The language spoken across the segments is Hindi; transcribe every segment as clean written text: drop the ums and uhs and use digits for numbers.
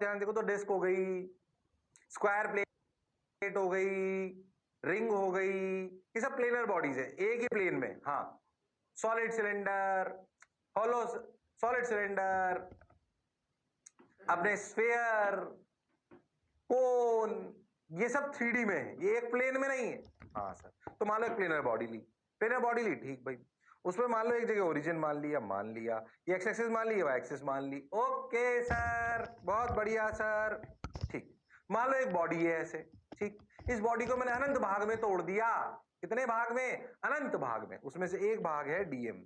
ध्यान देखो तो डिस्क हो गई, स्क्वायर प्लेट हो गई, रिंग हो गई, ये सब प्लेनर बॉडीज है एक ही प्लेन में। हाँ, solid cylinder, hollow solid cylinder, अपने स्फेयर, कोन, ये सब 3D में है, ये एक प्लेन में नहीं है। हाँ सर, तो मान लो एक प्लेनर बॉडी ली, प्लेनर बॉडी ली, ठीक भाई, उसमें मान लो एक जगह ओरिजिन मान लिया, ये एक्स एक्सिस मान ली, वाई एक्सिस मान ली। ओके सर, बहुत बढ़िया सर, ठीक। मान लो एक बॉडी है ऐसे, ठीक, इस बॉडी को मैंने अनंत भाग में तोड़ दिया। कितने भाग में? अनंत भाग में। उसमें से एक भाग है डीएम,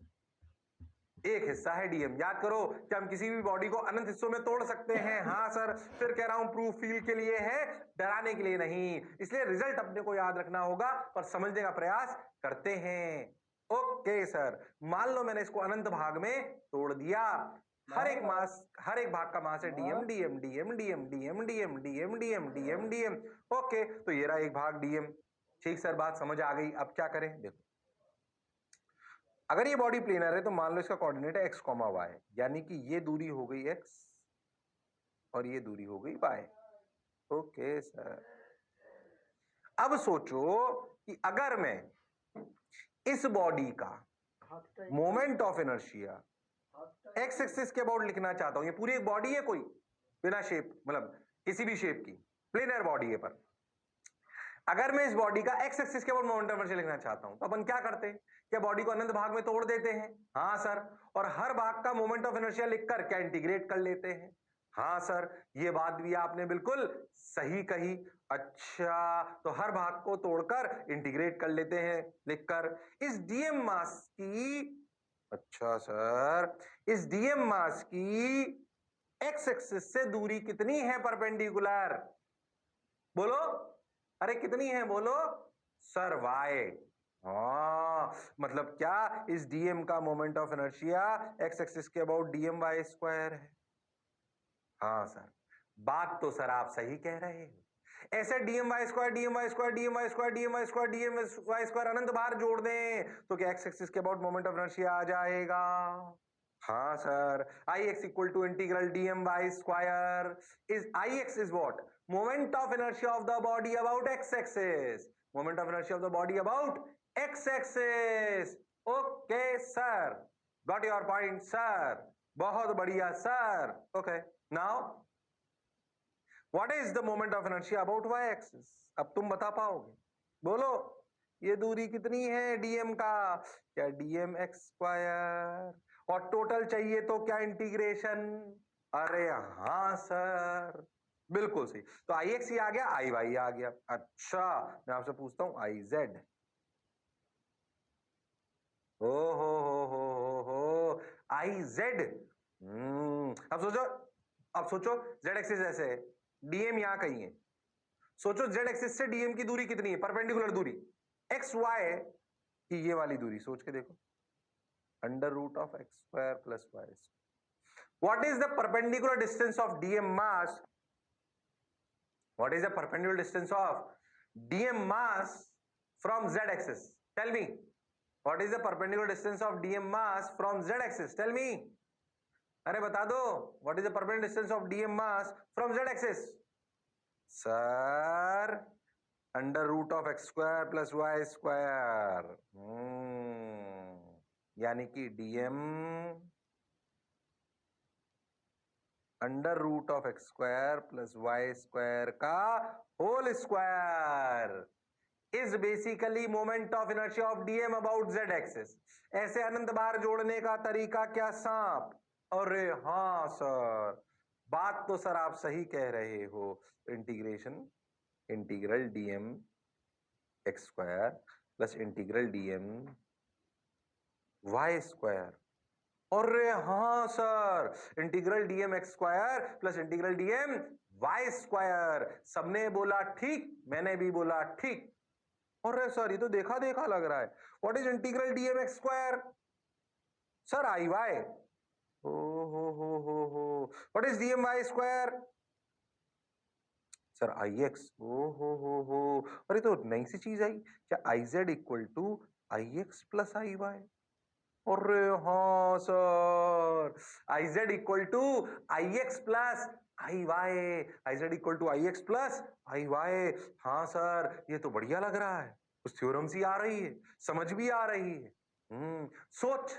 एक हिस्सा है डीएम। याद करो कि हम किसी भी बॉडी को अनंत हिस्सों में तोड़ सकते हैं। हाँ सर, फिर कह रहा हूं प्रूफ फील के लिए है, डराने के लिए नहीं। इसलिए रिजल्ट अपने को याद रखना होगा और समझने का प्रयास करते हैं। ओके सर, मान लो मैंने इसको अनंत भाग में तोड़ दिया। हर एक भाग का मास है DM DM DM DM DM DM DM DM DM DM. Okay, तो ये रहा एक भाग डीएम। ठीक सर, बात समझ आ गई। अब क्या करें? देखो, अगर ये बॉडी प्लेनर है तो मान लो इसका कोऑर्डिनेट है x, y, यानी कि ये दूरी हो गई x और ये दूरी हो गई y। ओके सर, अब सोचो कि अगर मैं इस बॉडी का moment of inertia x axis के अबाउट लिखना चाहता हूं, ये पूरी एक बॉडी है कोई, बिना शेप, मतलब किसी भी शेप की, प्लेनर बॉडी है, पर अगर मैं इस बॉडी का एक्स एक्सिस के ऊपर मोमेंट ऑफ इनर्शिया लिखना चाहता हूं तो अपन क्या करते हैं? क्या बॉडी को अनंत भाग में तोड़ देते हैं? हाँ सर, और हर भाग का मोमेंट ऑफ इनर्शिया लिखकर क्या इंटीग्रेट कर लेते हैं? हाँ सर, ये बात भी आपने बिल्कुल सही कही। अच्छा, तो हर भाग को तोड़कर इंटीग्रेट कर लेते हैं लिखकर। इस डीएम मास की, अच्छा सर, इस डीएम मास की एक्स एक्सिस से दूरी कितनी है परपेंडिकुलर? बोलो, अरे कितनी है बोलो सर? वाई। हाँ, मतलब क्या, इस डीएम का moment of inertia x axis के अबाउट डीएम वाई स्क्वायर है। हाँ सर, बात तो सर आप सही कह रहे हो। ऐसे dm y square dm y square dm y square dm y square dm y square अनंत बार जोड़ दें तो क्या एक्स एक्सिस के अबाउट मोमेंट ऑफ इनर्शिया आ जाएगा? हाँ sir, I x equal to integral d m y square is, I x is what? Moment of inertia of the body about x axis, moment of inertia of the body about x axis. Okay sir, got your point sir, बहुत बढ़िया sir. Okay, now what is the moment of inertia about y axis? अब तुम बता पाओगे? बोलो, ये दूरी कितनी है डीएम का? क्या डीएम एक्स स्क्वायर, और टोटल चाहिए तो क्या इंटीग्रेशन? अरे हाँ सर, बिल्कुल सही। तो आई एक्स ही आ गया, आई वाई आ गया। अच्छा, मैं आपसे पूछता हूं आई जेड। ओ हो, आई जेड। अब सोचो, अब सोचो, जेड एक्सिस ऐसे है, डीएम यहां कहीं है। सोचो जेड एक्सिस से डीएम की दूरी कितनी है, परपेंडिकुलर दूरी, एक्स वाई की ये वाली दूरी, सोच के देखो, under root of x square plus y. What is the perpendicular distance of dm mass? What is the perpendicular distance of dm mass from z axis? Tell me, what is the perpendicular distance of dm mass from z axis? Tell me, अरे बता दो, what is the perpendicular distance of dm mass from z axis? Sir, under root of x square plus y square, यानी कि DM under root of x square plus y square का whole square is basically moment of inertia of dm about z axis. ऐसे अनंत बार जोड़ने का तरीका क्या सांप? अरे हाँ सर, बात तो सर आप सही कह रहे हो। Integration, integral dm x square plus integral dm y square. अरे हाँ sir, integral dm x square plus integral dm y square. सबने बोला ठीक, मैंने भी बोला ठीक। अरे सर, ये तो देखा देखा लग रहा है। What is integral dm x square? Sir I y. ओ हो, what is dm y square? Sir I x. ओ हो, अरे तो नई सी चीज आई, क्या I z equal to I x plus I y? अरे हाँ sir, I z equal to I x plus I y I z equal to I x plus I y. हाँ सर, ये तो बढ़िया लग रहा है, कुछ थ्योरम सी आ रही है, समझ भी आ रही है। सोच,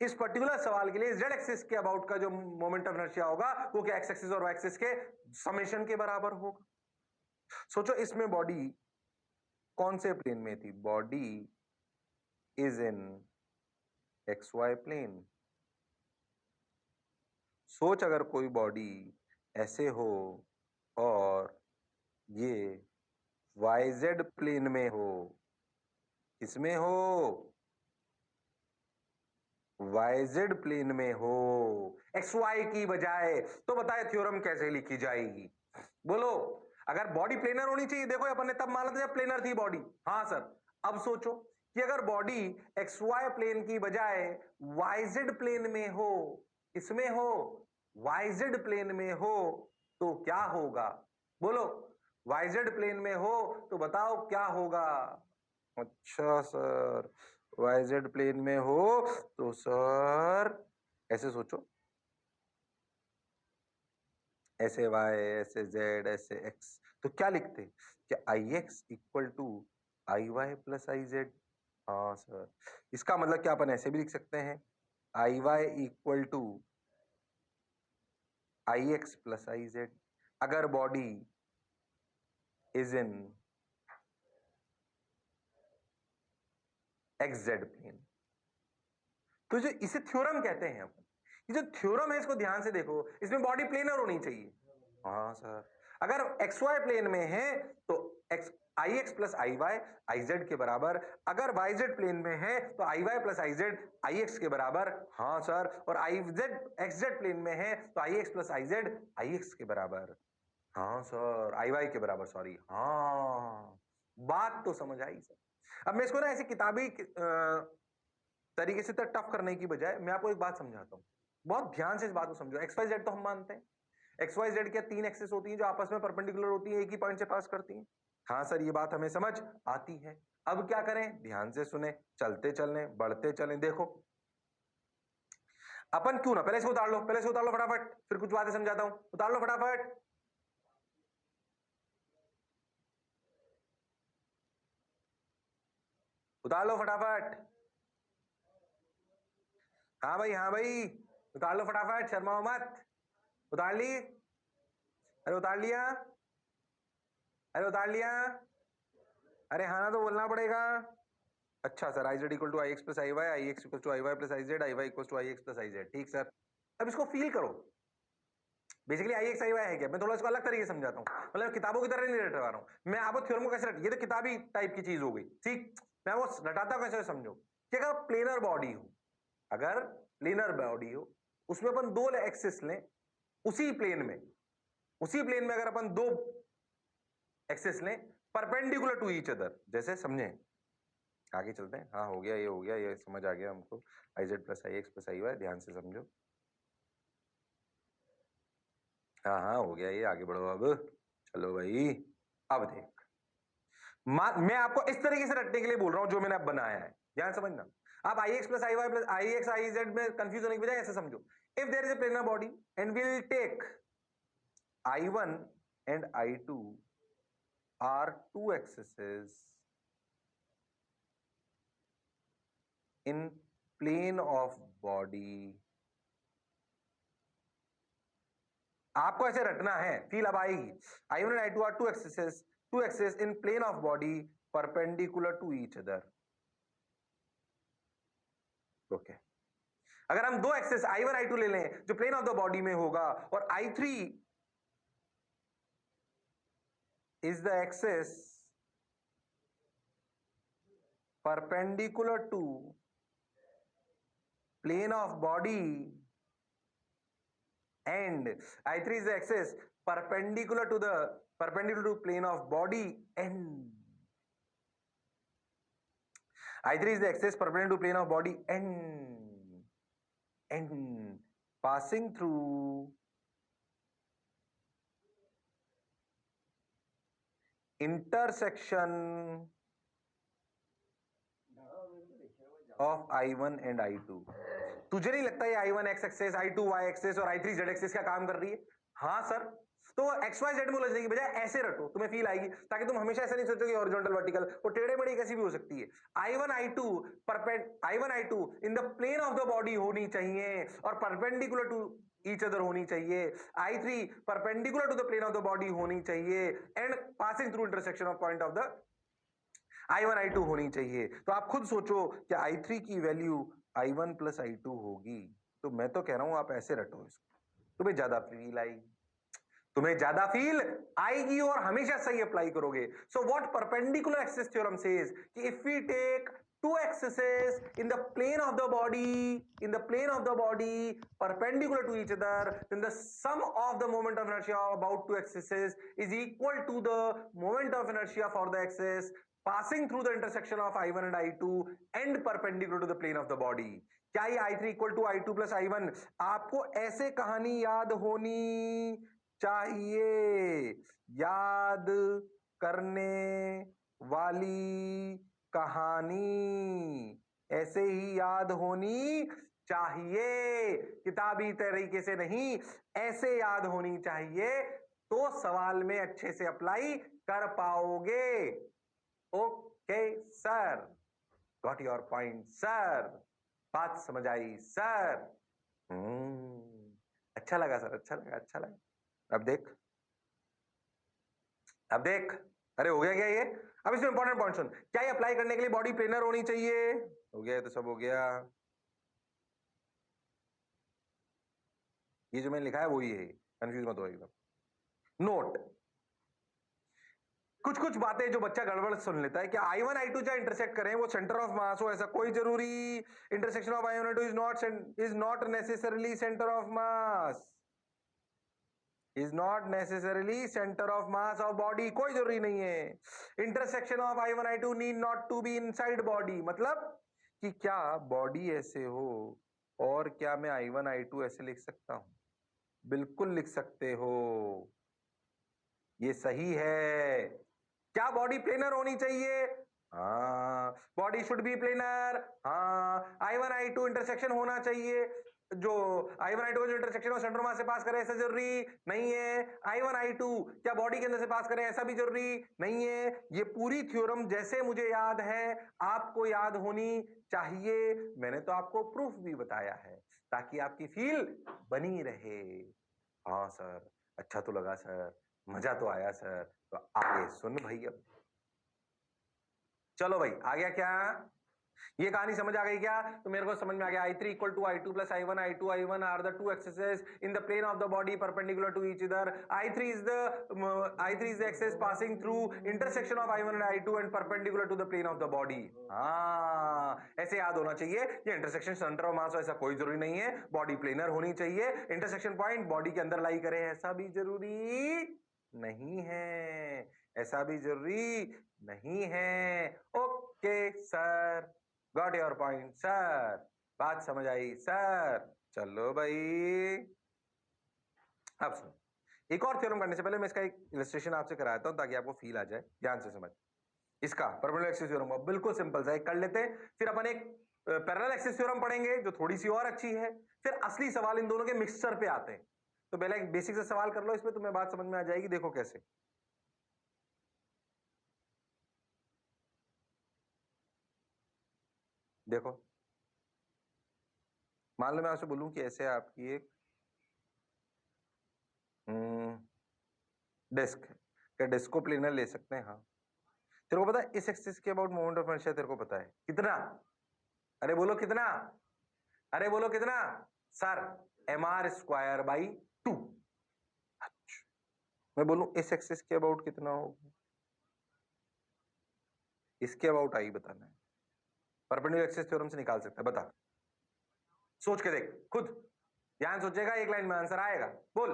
इस पर्टिकुलर सवाल के लिए जेड एक्सिस के अबाउट का जो मोमेंट ऑफ इनर्शिया होगा वो क्या एक्स एक्सिस और वाई एक्सिस के समेशन के बराबर होगा। सोचो इसमें बॉडी कौन से प्लेन में थी, body is in x y plane. सोच अगर कोई बॉडी ऐसे हो और ये YZ प्लेन में हो, किसमें हो, YZ प्लेन में हो, XY की बजाय, तो बताए थ्योरम कैसे लिखी जाएगी, बोलो। अगर बॉडी प्लेनर होनी चाहिए, देखो अपन ने तब माना था जब प्लेनर थी बॉडी। हाँ सर, अब सोचो कि अगर बॉडी XY प्लेन की बजाय YZ प्लेन में हो, इसमें हो, YZ प्लेन में हो, तो क्या होगा, बोलो। YZ प्लेन में हो तो बताओ क्या होगा। अच्छा सर, YZ प्लेन में हो तो सर ऐसे सोचो, ऐसे Y, ऐसे Z, ऐसे X, तो क्या लिखते, क्या IX equal to IY plus IZ। हाँ सर, इसका मतलब क्या अपन ऐसे भी लिख सकते हैं, IY equal to IX plus IZ। अगर body is in XZ plane, तो जो इसे थ्योरम कहते हैं अपन, ये जो थ्योरम है इसको ध्यान से देखो, इसमें बॉडी प्लेनर होनी चाहिए। हाँ सर, अगर XY प्लेन में है तो IX प्लस IY IZ के बराबर, अगर YZ प्लेन में है तो IY प्लस IZ IX के बराबर। हाँ सर, और IZ XZ प्लेन में है तो IX प्लस IZ IX के बराबर। हाँ सर, IY के बराबर, सॉरी। हाँ, बात तो समझ आई सर। अब मैं इसको ना ऐसी किताबी तरीके से टफ करने की बजाय मैं आपको एक बात समझाता हूँ, बहुत ध्यान से इस बात को समझो। एक्स वाई जेड तो हम मानते हैं, एक्स वाई जेड क्या तीन एक्सिस होती हैं जो आपस में परपेंडिकुलर होती हैं, एक ही पॉइंट से पास करती हैं। हाँ सर, ये बात हमें समझ आती है। अब क्या करें, ध्यान से सुने, चलते चलने बढ़ते चलें। देखो अपन क्यों ना पहले से उतार लो, पहले से उतार लो फटाफट, फिर कुछ बातें समझाता हूं। उतार लो फटाफट, उतार लो फटाफट। हाँ भाई, हाँ भाई, उतार लो फटाफट, शर्माओ मत। उतार ली, अरे उतार लिया, अरे उतार लिया, अरे हाँ ना तो बोलना पड़ेगा। अच्छा sir, I z equal to I x plus I y, I x equal to I y plus I z, I y equal to I x plus I z. ठीक सर, अब इसको फील करो। Basically I x I y है क्या, मैं थोड़ा इसको अलग तरीके से समझाता हूँ, मतलब किताबों की तरह नहीं रटवा रहा हूँ मैं आपको। थ्योरम को कैसे रट, ये तो किताबी टाइप की चीज हो गई, ठीक। मैं वो रटाता हूँ कैसे, समझो कि अगर प्लेनर बॉडी हो, अगर प्लेनर बॉडी हो, उसमें अपन दो एक्सिस लें, उसी प्लेन में, उसी प्लेन में अगर अपन दो एक्सिस लें परपेंडिकुलर टू ईच अदर, जैसे समझे, आगे चलते हैं। हाँ हो गया, ये हो गया, ये समझ आ गया हमको, I z plus I x plus I y, ध्यान से समझो। हाँ हाँ हो गया ये, आगे बढ़ो अब, चलो भाई। अब देख, मैं आपको इस तरीके से रटने के लिए बोल रहा हूं जो मैंने अब बनाया है, ध्यान समझना। आप I x plus I y plus I x I z में कंफ्यूज होने की बजाय ऐसे समझो, if there is a planar body and will take I1 and I2 are two axes in plane of body। आपको ऐसे रटना है, फील अब आएगी। I1 and I2 are two axes in plane of body perpendicular to each other। Okay, अगर हम दो एक्सेस I1 I2 ले लें जो प्लेन ऑफ द बॉडी में होगा, और I3 is the axis perpendicular to plane of body, and I3 is the axis perpendicular to plane of body, and I3 is the axis perpendicular to plane of body, and passing through intersection of I1 and I2। तुझे नहीं लगता ये I1 x access, I2 y access और I3 z एक्सेस का काम कर रही है? हाँ सर, तो XYZ में उलझने की बजाय ऐसे रटो, तुम्हें फील आएगी, ताकि तुम हमेशा ऐसे नहीं सोचो कि हॉरिजॉन्टल वर्टिकल, वो टेढ़े मेढ़े कैसी भी हो सकती है। I1 I2 in the plane of the body होनी चाहिए और परपेंडिकुलर टू ईच अदर होनी चाहिए। I3 perpendicular to the plane of the body होनी चाहिए and passing through intersection of point of the I1 I2 होनी चाहिए। तो आप खुद सोचो कि I3 की वैल्यू I1 प्लस I2 होगी। तो मैं तो कह रहा हूं आप ऐसे रटो इसको, तुम्हें ज्यादा फील आएगी, तुम्हें ज्यादा फील आएगी और हमेशा सही अप्लाई करोगे। So what perpendicular axis theorem says कि if we take two axes in the plane of the body perpendicular to each other, then the sum of the moment of inertia about two axes is equal to the moment of inertia for the axis passing through the intersection of I1 and I2 and perpendicular to the plane of the body। क्या ये I3 equal to I2 plus I1? आपको ऐसे कहानी याद होनी चाहिए, याद करने वाली कहानी ऐसे ही याद होनी चाहिए, किताबी तरीके से नहीं, ऐसे याद होनी चाहिए, तो सवाल में अच्छे से अप्लाई कर पाओगे। Okay sir, got your point sir, बात समझ आई सर। अच्छा लगा सर, अच्छा लगा, अच्छा लगा। अब देख, अरे हो गया क्या ये? अब इसमें इंपॉर्टेंट पॉइंट सुन, क्या ये अप्लाई करने के लिए बॉडी प्लेनर होनी चाहिए? हो गया, तो सब हो गया। ये जो मैंने लिखा है वही है, कंफ्यूज मत हो एकदम। नोट, कुछ कुछ बातें जो बच्चा गड़बड़ सुन लेता है कि I1 I2 चाहे इंटरसेक्ट करें वो सेंटर ऑफ मास हो, ऐसा कोई जरूरी intersection of I1 I2 is not necessarily centre of mass, is not necessarily centre of mass of body, कोई जरूरी नहीं है। Intersection of I1 I2 need not to be inside body, मतलब कि क्या बॉडी ऐसे हो और क्या मैं I1 I2 ऐसे लिख सकता हूं? बिल्कुल लिख सकते हो, ये सही है। क्या बॉडी प्लेनर होनी चाहिए? हाँ, बॉडी शुड बी प्लेनर। हाँ, I1 I2 इंटरसेक्शन होना चाहिए, जो I1 I2 जो इंटरसेक्शन सेंटर मास से पास करे ऐसा जरूरी नहीं है। I1 I2 क्या बॉडी के अंदर से पास करे ऐसा भी जरूरी नहीं है। ये पूरी थ्योरम जैसे मुझे याद है आपको याद होनी चाहिए। मैंने तो आपको प्रूफ भी बताया है ताकि आपकी फील बनी रहे। हाँ सर, अच्छा तो लगा सर, मजा तो आया सर, तो आगे सुन भाई। अब चलो भाई, आ गया क्या? ये कहानी समझ आ गई क्या? तो मेरे को समझ में आ गया। I3 equal to I2 plus I1, I1 are the two axes in the plane of the body perpendicular to each other. I3 is the axes passing through intersection of I1 and I2 and perpendicular to the plane of the body. हाँ, ऐसे याद होना चाहिए। ये इंटरसेक्शन सेंटर ऑफ मास ऐसा कोई जरूरी नहीं है, बॉडी प्लेनर होनी चाहिए। इंटरसेक्शन पॉइंट बॉडी के अंदर लाई करे ऐसा भी जरूरी नहीं है, ऐसा भी जरूरी नहीं है। Okay sir, got your point sir, बात समझ आई सर। चलो भाई, अब सुनो, एक और थ्योरम करने से पहले मैं इसका एक इलस्ट्रेशन आपसे कराता हूं ताकि आपको फील आ जाए, ध्यान से समझ। इसका परपेंडिकुलर एक्सिस थ्योरम बिल्कुल सिंपल सा एक कर लेते हैं, फिर अपन एक पैरेलल एक्सिस थ्योरम पढ़ेंगे जो थोड़ी सी और अच्छी है, फिर असली सवाल इन दोनों के मिक्सचर पे आते हैं। तो पहले एक बेसिक से सवाल कर लो, इसमें तुम्हें बात समझ में आ जाएगी। देखो कैसे, देखो, मान लो मैं आपसे बोलूं कि ऐसे आपकी एक डिस्क है, क्या डिस्क को प्लेनर ले सकते हैं? हाँ। तेरे को पता है इस एक्सिस के अबाउट मोमेंट ऑफ इनर्शिया तेरे को पता है कितना? अरे बोलो कितना, अरे बोलो कितना सर? mr square by 2। मैं बोलूं इस एक्सिस के अबाउट कितना होगा? इसके अबाउट आई बताना है, परपेंडिकुलर एक्सिस थ्योरम से निकाल सकता है, बता, सोच के देख खुद, ध्यान सोचेगा, एक लाइन में आंसर आएगा। बोल,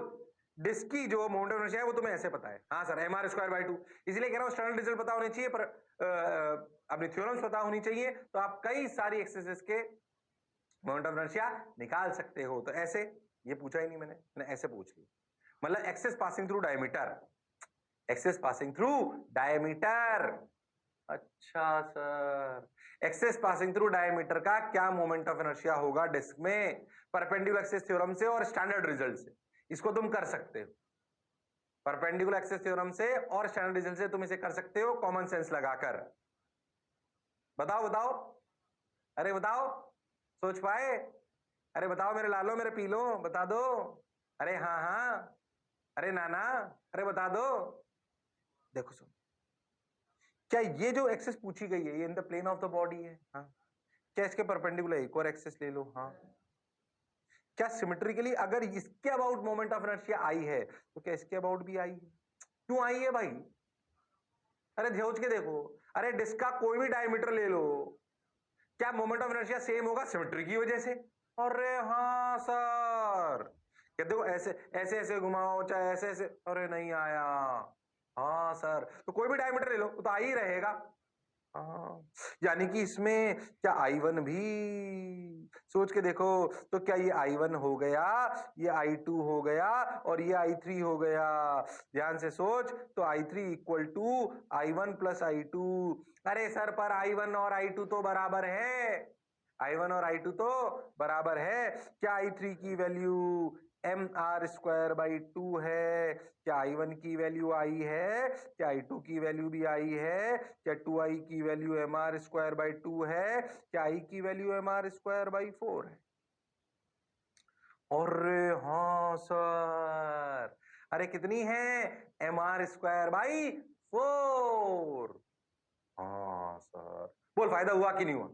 डिस्क की जो मोमेंट ऑफ इनर्शिया है वो तुम्हें ऐसे पता है। हाँ सर, mr स्क्वायर बाई 2, इसलिए कह रहा हूं स्टैंडर्ड रिजल्ट पता होने चाहिए, पर अपनी थ्योरम्स पता होनी चाहिए, तो आप कई सारी एक्सिस के मोमेंट ऑफ इनर्शिया निकाल सकते हो। तो ऐसे, ये पूछा ही नहीं मैंने ऐसे पूछ लिया, मतलब axes passing through diameter, axes passing through diameter. अच्छा sir, axes passing through diameter का क्या मोमेंट ऑफ इनर्शिया होगा डिस्क में, परपेंडिकुलर एक्सिस थ्योरम से और स्टैंडर्ड रिजल्ट से, इसको तुम कर सकते हो। परपेंडिकुलर एक्सिस थ्योरम से और स्टैंडर्ड डिविजन से तुम इसे कर सकते हो कॉमन सेंस लगाकर। बताओ बताओ, अरे बताओ, सोच पाए? अरे बताओ मेरे लालो, मेरे पीलो, बता दो। अरे हाँ हाँ, अरे नाना, अरे बता दो। देखो सुन, क्या ये जो एक्सिस पूछी गई है ये in the plane of the body है? हाँ। क्या इसके परपेंडिकुलर एक और एक्सिस ले लो? हाँ। क्या सिमेट्रिकली अगर इसके about moment of inertia I है तो क्या इसके अबाउट भी आई है? क्यों आई है भाई? अरे ध्योच के देखो, अरे डिस्क का कोई भी डायमीटर ले लो, क्या मोमेंट ऑफ इनर्शिया सेम होगा सिमेट्री की वजह से? अरे हाँ सर, क्या देखो ऐसे ऐसे ऐसे घुमाओ चाहे ऐसे ऐसे, अरे नहीं आया। हाँ सर, तो कोई भी डायमीटर ले लो तो आ ही रहेगा। हाँ, यानी कि इसमें क्या I1 भी, सोच के देखो, तो क्या ये I1 हो गया, ये I2 हो गया और ये I3 हो गया? ध्यान से सोच, तो I3 equal to I1 plus I2। अरे सर पर I1 और I2 तो बराबर है, I1 और I2 तो बराबर है। क्या I3 की वैल्यू mr² है? क्या I1 की वैल्यू आई है? क्या I2 की वैल्यू भी आई है? क्या 2i की वैल्यू mr² है? क्या I की वैल्यू mr²/4 है? अरे हाँ सर, अरे कितनी है? mr²/4। हाँ सर, बोल फायदा हुआ कि नहीं हुआ?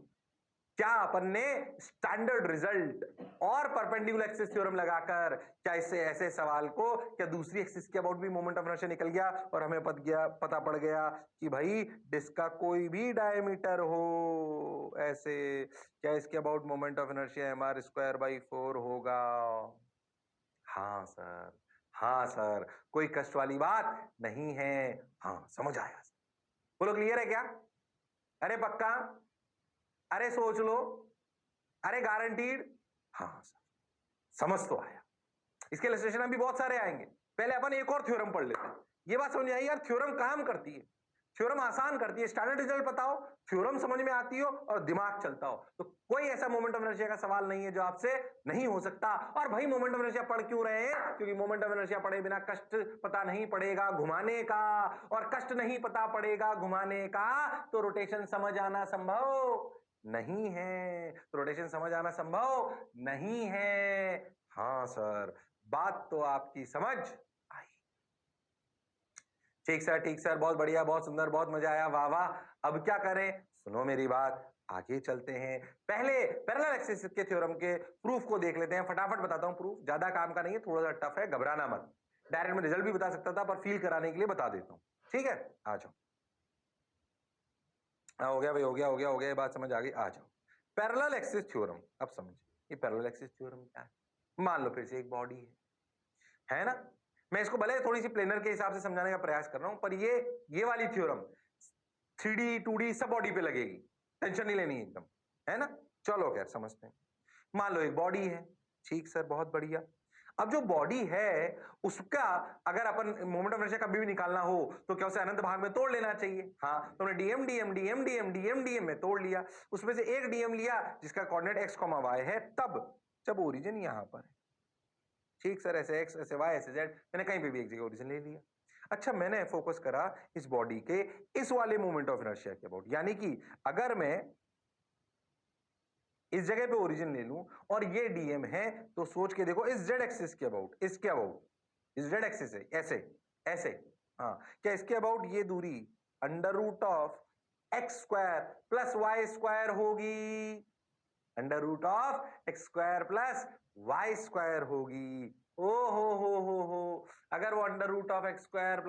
क्या अपन ने स्टैंडर्ड रिजल्ट और परपेंडिकुलर एक्सिस थ्योरम लगाकर क्या इससे ऐसे सवाल को क्या दूसरी एक्सिस के अबाउट भी मोमेंट ऑफ इनर्शिया निकल गया और हमें पता पड़ गया कि भाई डिस्क का कोई भी डायमीटर हो ऐसे, क्या इसके about moment of inertia mr²/4 होगा? हाँ सर, हाँ सर, कोई कष्ट वाली बात नहीं है। हाँ समझ आया। बोलो क्लियर है क्या? अरे पक्का? अरे सोच लो, अरे गारंटीड? हाँ सर, समझ तो आया। इसके इलस्ट्रेशन अभी बहुत सारे आएंगे, पहले अपन एक और थ्योरम पढ़ लेते हैं। ये बात समझ में आई यार, थ्योरम काम करती है, थ्योरम आसान करती है। स्टैंडर्ड रिजल्ट बताओ, थ्योरम समझ में आती हो और दिमाग चलता हो, तो कोई ऐसा मोमेंट ऑफ इनर्शिया का सवाल नहीं है जो आपसे नहीं हो सकता। और भाई मोमेंट ऑफ इनर्शिया पढ़ क्यों रहे हैं? क्योंकि मोमेंट ऑफ इनर्शिया पढ़े बिना कष्ट पता नहीं पड़ेगा घुमाने का, और कष्ट नहीं पता पड़ेगा घुमाने का तो रोटेशन समझ आना संभव नहीं है, तो रोटेशन समझ आना संभव नहीं है। हाँ सर, बात तो आपकी समझ आई। ठीक सर, बहुत बढ़िया, बहुत सुंदर, बहुत मजा आया, वाह वाह। अब क्या करें? सुनो मेरी बात, आगे चलते हैं। पहले पैरेलल एक्सिस के थ्योरम के प्रूफ को देख लेते हैं। फटाफट बताता हूं प्रूफ, ज्यादा काम का नहीं है, थोड़ा सा टफ है, घबराना मत। डायरेक्ट में रिजल्ट भी बता सकता था पर फील कराने के लिए बता देता हूं, ठीक है? आ जाओ। हो गया भाई, हो गया हो गया हो गया, ये बात समझ आ गई, आ जाओ। पैरेलल एक्सिस थ्योरम, अब समझिए ये पैरेलल एक्सिस थ्योरम क्या है। मान लो फिर से एक बॉडी है ना? मैं इसको भले थोड़ी सी प्लेनर के हिसाब से समझाने का प्रयास कर रहा हूं, पर ये वाली थ्योरम 3D 2D सब बॉडी पे लगेगी, टेंशन नहीं लेनी एकदम, है ना? चलो खैर समझते हैं। मान लो एक बॉडी है, ठीक सर, बहुत बढ़िया। अब जो बॉडी है उसका अगर अपन मोमेंट ऑफ इनर्शिया कभी भी निकालना हो तो क्या उसे अनंत भाग में तोड़ लेना चाहिए? हाँ, तो हमने DM DM DM DM DM DM में तोड़ लिया, उसमें से एक डीएम लिया जिसका कोऑर्डिनेट एक्स कॉमा वाई है, तब जब ओरिजिन यहां पर है, ठीक सर, ऐसे एक्स ऐसे वाई ऐसे जेड, मैंने कहीं पे भी एक जगह ओरिजिन ले लिया। अच्छा, मैंने फोकस करा इस बॉडी के इस वाले मोमेंट ऑफ इनर्शिया के अबाउट, यानी कि अगर मैं इस जगह पे ओरिजिन ले लूं और ये डीएम है तो सोच के देखो इस जेड एक्सिस के अबाउट, इसके अबाउट, इस जेड एक्सिस है ऐसे ऐसे, हाँ, क्या इसके अबाउट ये दूरी under root of x² + y² होगी? Under root of x² + y² होगी। ओ हो, अगर वो under root of x² +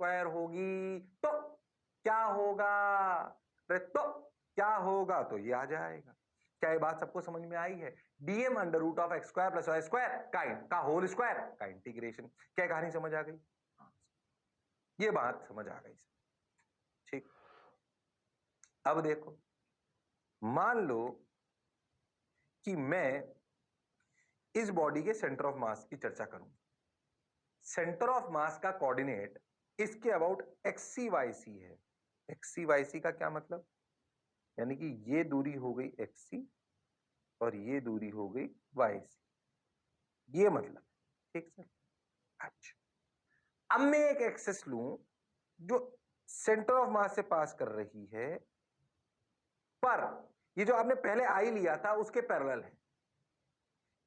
y² होगी तो क्या होगा? अरे तो क्या होगा? तो ये आ जाएगा। क्या ये बात सबको समझ में आई है? DM under root of x² + y² का होल स्क्वायर का इंटीग्रेशन। क्या कहानी समझ आ गई? हाँ, ये बात समझ आ गई। ठीक, अब देखो, मान लो कि मैं इस बॉडी के सेंटर ऑफ मास की चर्चा करूं। सेंटर ऑफ मास का कोऑर्डिनेट इसके अबाउट XC/YC है। XC/YC का क्या मतलब? यानी कि ये दूरी हो गई XC और ये दूरी हो गई YC, ये मतलब, ठीक सर? अच्छा, अब मैं एक एक्सिस लूं जो सेंटर ऑफ मास से पास कर रही है, पर ये जो आपने पहले आई लिया था उसके पैरेलल है,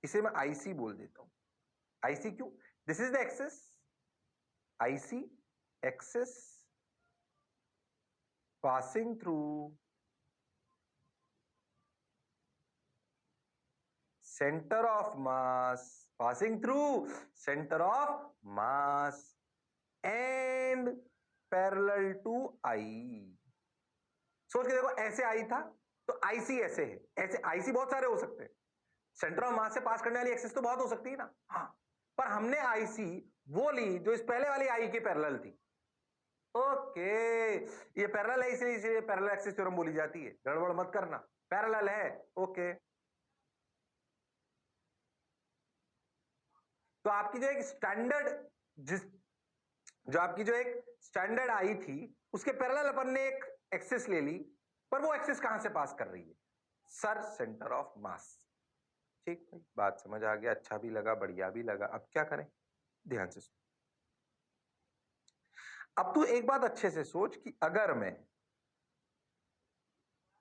इसे मैं आईसी बोल देता हूं। आईसी क्यों? This is the axis I c, axis passing through centre of mass, passing through centre of mass and parallel to I. सोच के देखो, ऐसे आई था तो आईसी ऐसे है, ऐसे आईसी बहुत सारे हो सकते हैं, सेंटर ऑफ मास से पास करने वाली एक्सिस तो बहुत हो सकती है ना। हाँ, पर हमने आईसी वो ली जो इस पहले वाली आई के पैरेलल थी। ओके, ये पैरेलल है इसलिए पैरेलल एक्सिस थ्योरम बोली जाती है, गड़बड़ मत करना, पैरेलल है। ओके, तो आपकी जो एक स्टैंडर्ड जिस जो आपकी जो एक स्टैंडर्ड आई थी उसके पैरेलल अपन ने एक एक्सिस ले ली, पर वो एक्सिस कहां से पास कर रही है? सर, सेंटर ऑफ मास। ठीक भाई, बात समझ आ गया, अच्छा भी लगा, बढ़िया भी लगा। अब क्या करें? ध्यान से सुन। अब तू एक बात अच्छे से सोच कि अगर मैं,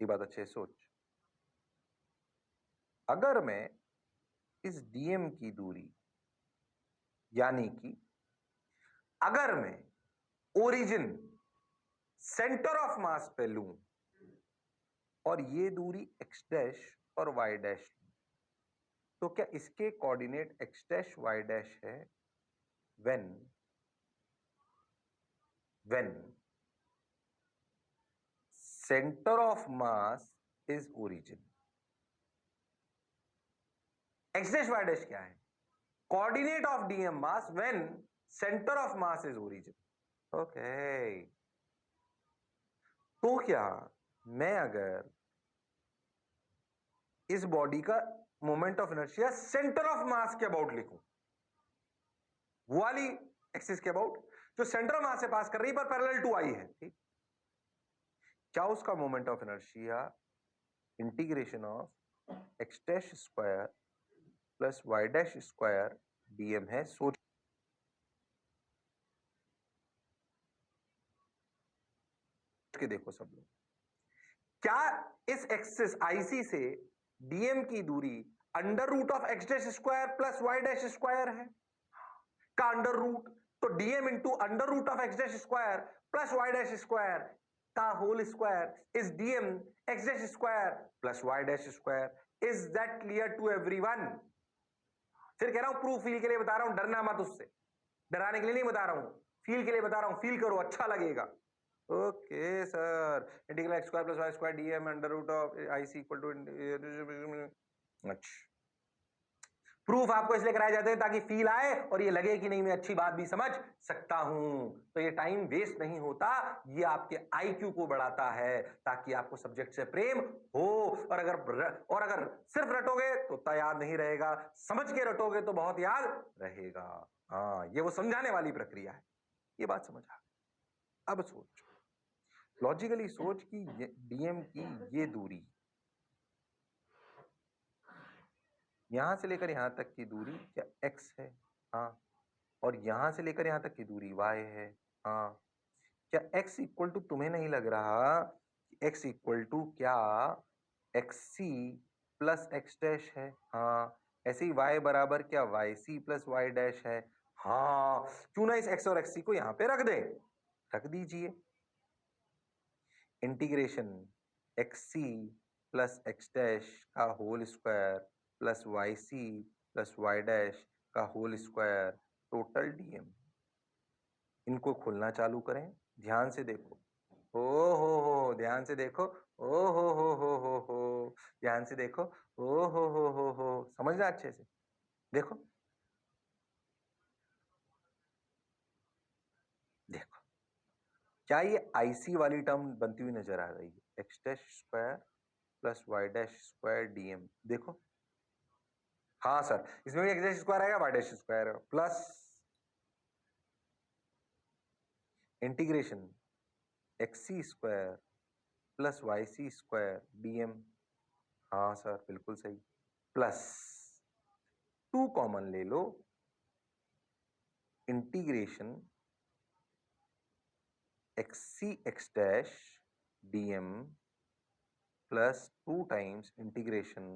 ये बात अच्छे से सोच, अगर मैं इस डीएम की दूरी, यानी कि अगर मैं ओरिजिन सेंटर ऑफ मास पे लूं और ये दूरी एक्स डैश और वाई डैश, तो क्या इसके coordinate x dash y dash है when centre of mass is origin? X dash y dash क्या है? Coordinate of dm mass when centre of mass is origin. Okay, तो क्या मैं अगर इस बॉडी का moment of inertia centre of mass के अबाउट लिखूं, वो वाली एक्सिस के अबाउट जो सेंटर ऑफ मास से पास कर रही है पर पैरेलल टू आई है, ठीक, क्या उसका moment of inertia integration of x dash square plus y dash square dm है? सोच के देखो सब लोग, क्या इस एक्सिस आईसी से डीएम की दूरी under root of x dash square plus y dash square है? का अंडर रूट, तो dm into under root of x dash square plus y dash square का whole square is dm x dash square plus y dash square. Is that clear to everyone? फिर कह रहा हूं, प्रूफ फील के लिए बता रहा हूं, डरना मत उससे, डराने के लिए नहीं बता रहा हूं, फील के लिए बता रहा हूं, फील करो, अच्छा लगेगा। Okay sir, integral x square plus y square dm under root of I c equal to, अच्छा, प्रूफ आपको इसलिए कराए जाते हैं ताकि फील आए और ये लगे कि नहीं मैं अच्छी बात भी समझ सकता हूं, तो ये टाइम वेस्ट नहीं होता, ये आपके आईक्यू को बढ़ाता है ताकि आपको सब्जेक्ट से प्रेम हो। और अगर सिर्फ रटोगे तो इतना याद नहीं रहेगा, समझ के रटोगे तो बहुत याद रहेगा। हाँ, ये वो समझाने वाली प्रक्रिया है, ये बात समझ आ गई। अब सोच, लॉजिकली सोच कि डीएम की ये दूरी यहां से लेकर यहां तक की दूरी क्या x है? हाँ, और यहां से लेकर यहां तक की दूरी y है। हाँ, क्या x इक्वल टू, तुम्हें नहीं लग रहा कि x इक्वल टू क्या xc प्लस x डैश है? हाँ, ऐसे ही y बराबर क्या yc प्लस y डैश है? हाँ, क्यों ना इस x और xc को यहां पे रख दे, रख दीजिए। Integration xc plus x dash का whole square plus yc plus y dash का होल स्क्वायर टोटल डीएम। इनको खोलना चालू करें, ध्यान से देखो, हो ध्यान से देखो, ओ हो, ध्यान से देखो, ओ हो, समझना अच्छे से देखो, देखो क्या ये आईसी वाली टर्म बनती हुई नजर आ रही है? X dash square plus y dash square dm, देखो, हाँ सर, इसमें भी एक्स डैश स्क्वायर आएगा, वाई डैश स्क्वायर आएगा, plus integration x c square plus y c square dm, हाँ सर बिल्कुल सही, प्लस 2 कॉमन ले लो, integration xc x dash dm plus 2 times integration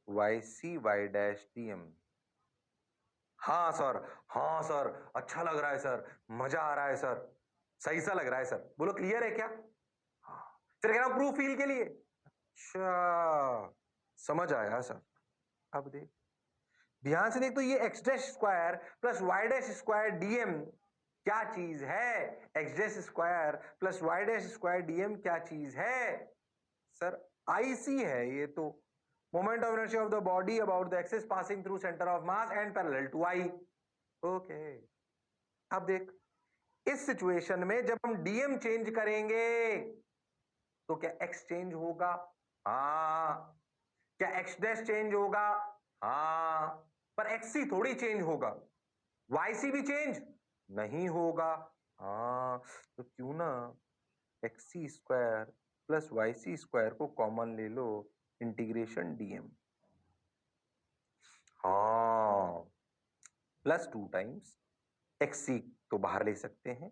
yc y dash dm। हाँ सर, हाँ सर, अच्छा लग रहा है सर, मजा आ रहा है सर, सही सा लग रहा है सर। बोलो क्लियर है क्या? हाँ। फिर कह रहा हूं प्रूफ फील के लिए। अच्छा, समझ आया सर। अब देख, ध्यान से देख, तो ये x dash square plus y dash square dm क्या चीज है? X dash square plus y dash square dm क्या चीज है? सर आईसी है ये तो। Moment of inertia of the body about the axis passing through centre of mass and parallel to I. Okay, अब देख, इस सिचुएशन में जब हम डीएम चेंज करेंगे तो क्या एक्स चेंज होगा? हाँ। क्या एक्स डैश चेंज होगा? हाँ। पर एक्ससी थोड़ी चेंज होगा, वाईसी भी चेंज नहीं होगा। हाँ, तो क्यों ना x c square plus y c square को कॉमन ले लो, इंटीग्रेशन डीएम। हाँ, प्लस 2 टाइम्स एक्सी तो बाहर ले सकते हैं,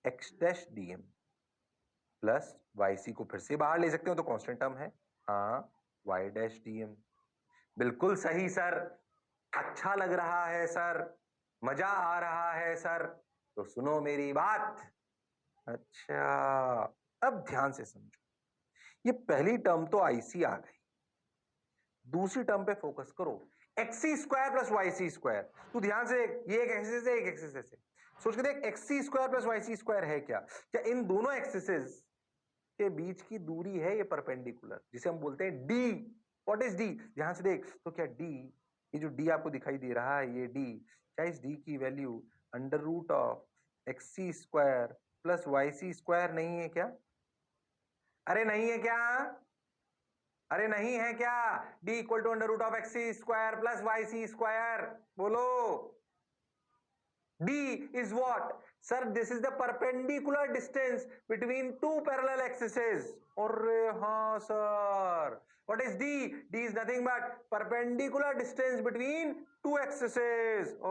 x dash dm plus y c को फिर से बाहर ले सकते हो तो कांस्टेंट टर्म है। हाँ, वाई डैश डीएम। बिल्कुल सही सर, अच्छा लग रहा है सर, मजा आ रहा है सर। तो सुनो मेरी बात। अच्छा, अब ध्यान से समझो, ये पहली टर्म तो आईसी आ गई, दूसरी टर्म पे फोकस करो, x c square plus y c square. तू ध्यान से, ये एक एक्सिस है, एक एक्सिस है। सोच के देख, x c square plus y c square है क्या? क्या इन दोनों एक्सिसेस के बीच की दूरी है ये परपेंडिकुलर, जिसे हम बोलते हैं डी। What is D? ध्यान से देख, तो क्या डी, ये जो डी आपको दिखाई दे रहा है, ये डी, क्या इस डी की value under root of x c square plus y c square नहीं है क्या? अरे नहीं है क्या? अरे नहीं है क्या? D equal to under root of x c square plus y c square. बोलो, D is what? Sir, this is the perpendicular distance between two parallel axes. अरे हाँ sir. What is D? D is nothing but perpendicular distance between two axes.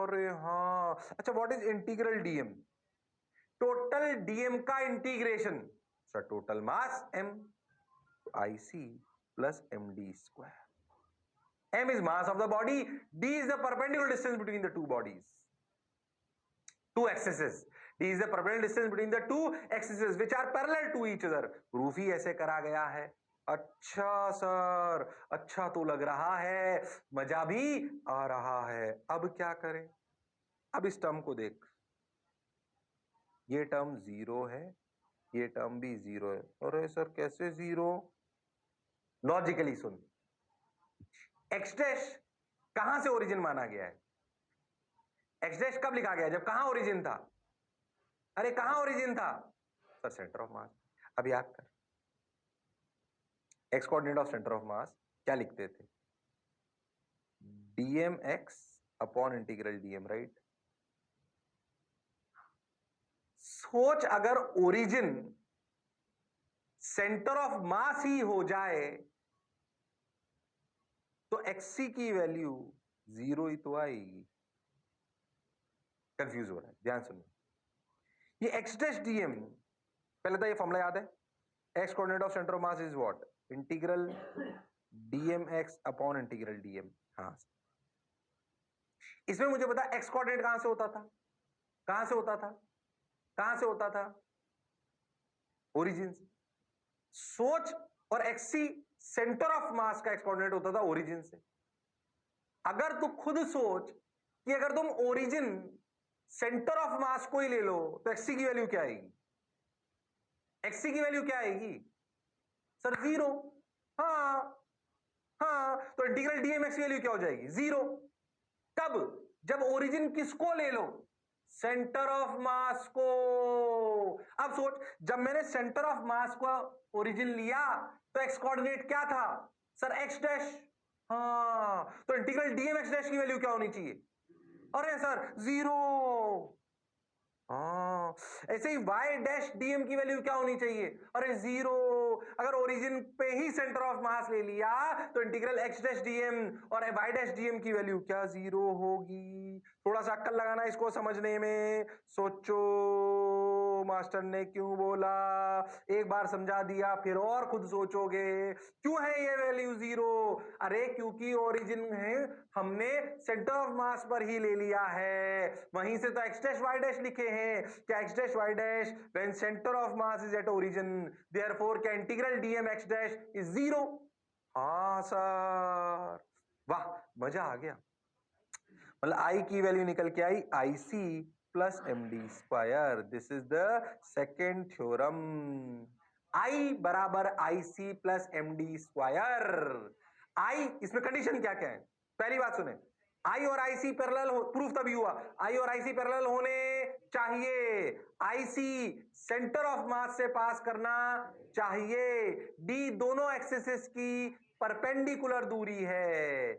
अरे हाँ. अच्छा, what is integral dm? Total dm का integration. Sir, total mass m. IC plus md square. M is mass of the body. D is the perpendicular distance between the two bodies. Two axes. D is the perpendicular distance between the two axes which are parallel to each other. Proof ही ऐसे करा गया है। अच्छा सर, अच्छा तो लग रहा है, मजा भी आ रहा है। अब क्या करें? अब इस टर्म को देख, ये टर्म जीरो है, ये टर्म भी जीरो है। अरे सर कैसे जीरो? लॉजिकली सुन, एक्स डैश कहां से ओरिजिन माना गया है? एक्स डैश कब लिखा गया? जब कहां ओरिजिन था? अरे कहां ओरिजिन था? सर सेंटर ऑफ मास। अब याद कर, x coordinate of centre of मास क्या लिखते थे? DM x upon integral DM, right? सोच, अगर ओरिजिन सेंटर ऑफ मास ही हो जाए तो एक्सी की वैल्यू जीरो ही तो आएगी। कंफ्यूज हो रहा है? ध्यान सुनो, ये एक्स डैश डीएम, पहले तो ये फॉर्मूला याद है, x coordinate of centre of mass is what? Integral dm x upon integral DM. हाँ, इसमें मुझे पता एक्स कोऑर्डिनेट कहां से होता था? कहां से होता था? कहां से होता था? ओरिजिन से। सोच, और एक्सी सेंटर ऑफ मास का एक्स कोऑर्डिनेट होता था ओरिजिन से। अगर तू खुद सोच कि अगर तुम ओरिजिन सेंटर ऑफ मास को ही ले लो तो एक्सी की वैल्यू क्या आएगी? एक्सी की वैल्यू क्या आएगी? Sir zero. हाँ, हाँ, तो इंटीग्रल डीएम एक्स की वैल्यू क्या हो जाएगी? जीरो। कब? जब ओरिजिन किसको ले लो? सेंटर ऑफ मास को। अब सोच, जब मैंने सेंटर ऑफ मास को ओरिजिन लिया तो एक्स कोऑर्डिनेट क्या था? Sir x dash. हाँ, तो इंटीग्रल डीएम एक्स डैश की वैल्यू क्या होनी चाहिए? अरे सर जीरो। हाँ, ऐसे ही वाई डैश डीएम की वैल्यू क्या होनी चाहिए? अरे जीरो। अगर ओरिजिन पे ही सेंटर ऑफ मास ले लिया तो इंटीग्रल एक्स डैश डीएम और वाई डैश डीएम की वैल्यू क्या जीरो होगी? थोड़ा सा अक्कल लगाना इसको समझने में, सोचो मास्टर ने क्यों बोला, एक बार समझा दिया फिर और खुद सोचोगे क्यों है ये वैल्यू 0। अरे क्योंकि ओरिजिन है हमने सेंटर ऑफ मास पर ही ले लिया है, वहीं से तो x डैश y डैश लिखे हैं। क्या x dash y dash when centre of mass is at origin, therefore क्या integral dm x dash is 0। हाँ सर, वाह मजा आ गया। मतलब आई की वैल्यू निकल के आई I c plus m d square. This is the second theorem, I बराबर I c plus m d square. I, इसमें कंडीशन क्या क्या है, पहली बात सुने, आई और आई सी पैरेलल हो, प्रूफ तभी हुआ, आई और आई सी पैरेलल होने चाहिए, आई सी सेंटर ऑफ मास से पास करना चाहिए, डी दोनों एक्सिस की परपेंडिकुलर दूरी है।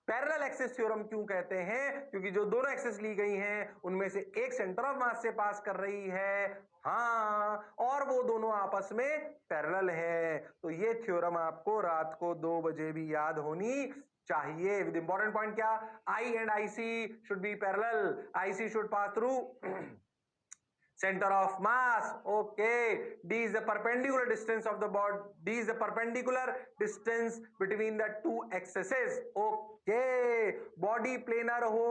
पैरेलल एक्सिस थ्योरम क्यों कहते हैं, क्योंकि जो दोनों एक्सिस ली गई हैं उनमें से एक सेंटर ऑफ मास से पास कर रही है, हाँ, और वो दोनों आपस में पैरेलल है। तो ये थ्योरम आपको रात को 2 बजे भी याद होनी चाहिए। विद इंपॉर्टेंट पॉइंट क्या, I and I c should be parallel, I c should pass through center of mass. Okay, d is the perpendicular distance of the body, d is the perpendicular distance between the two axes. Okay, body planar हो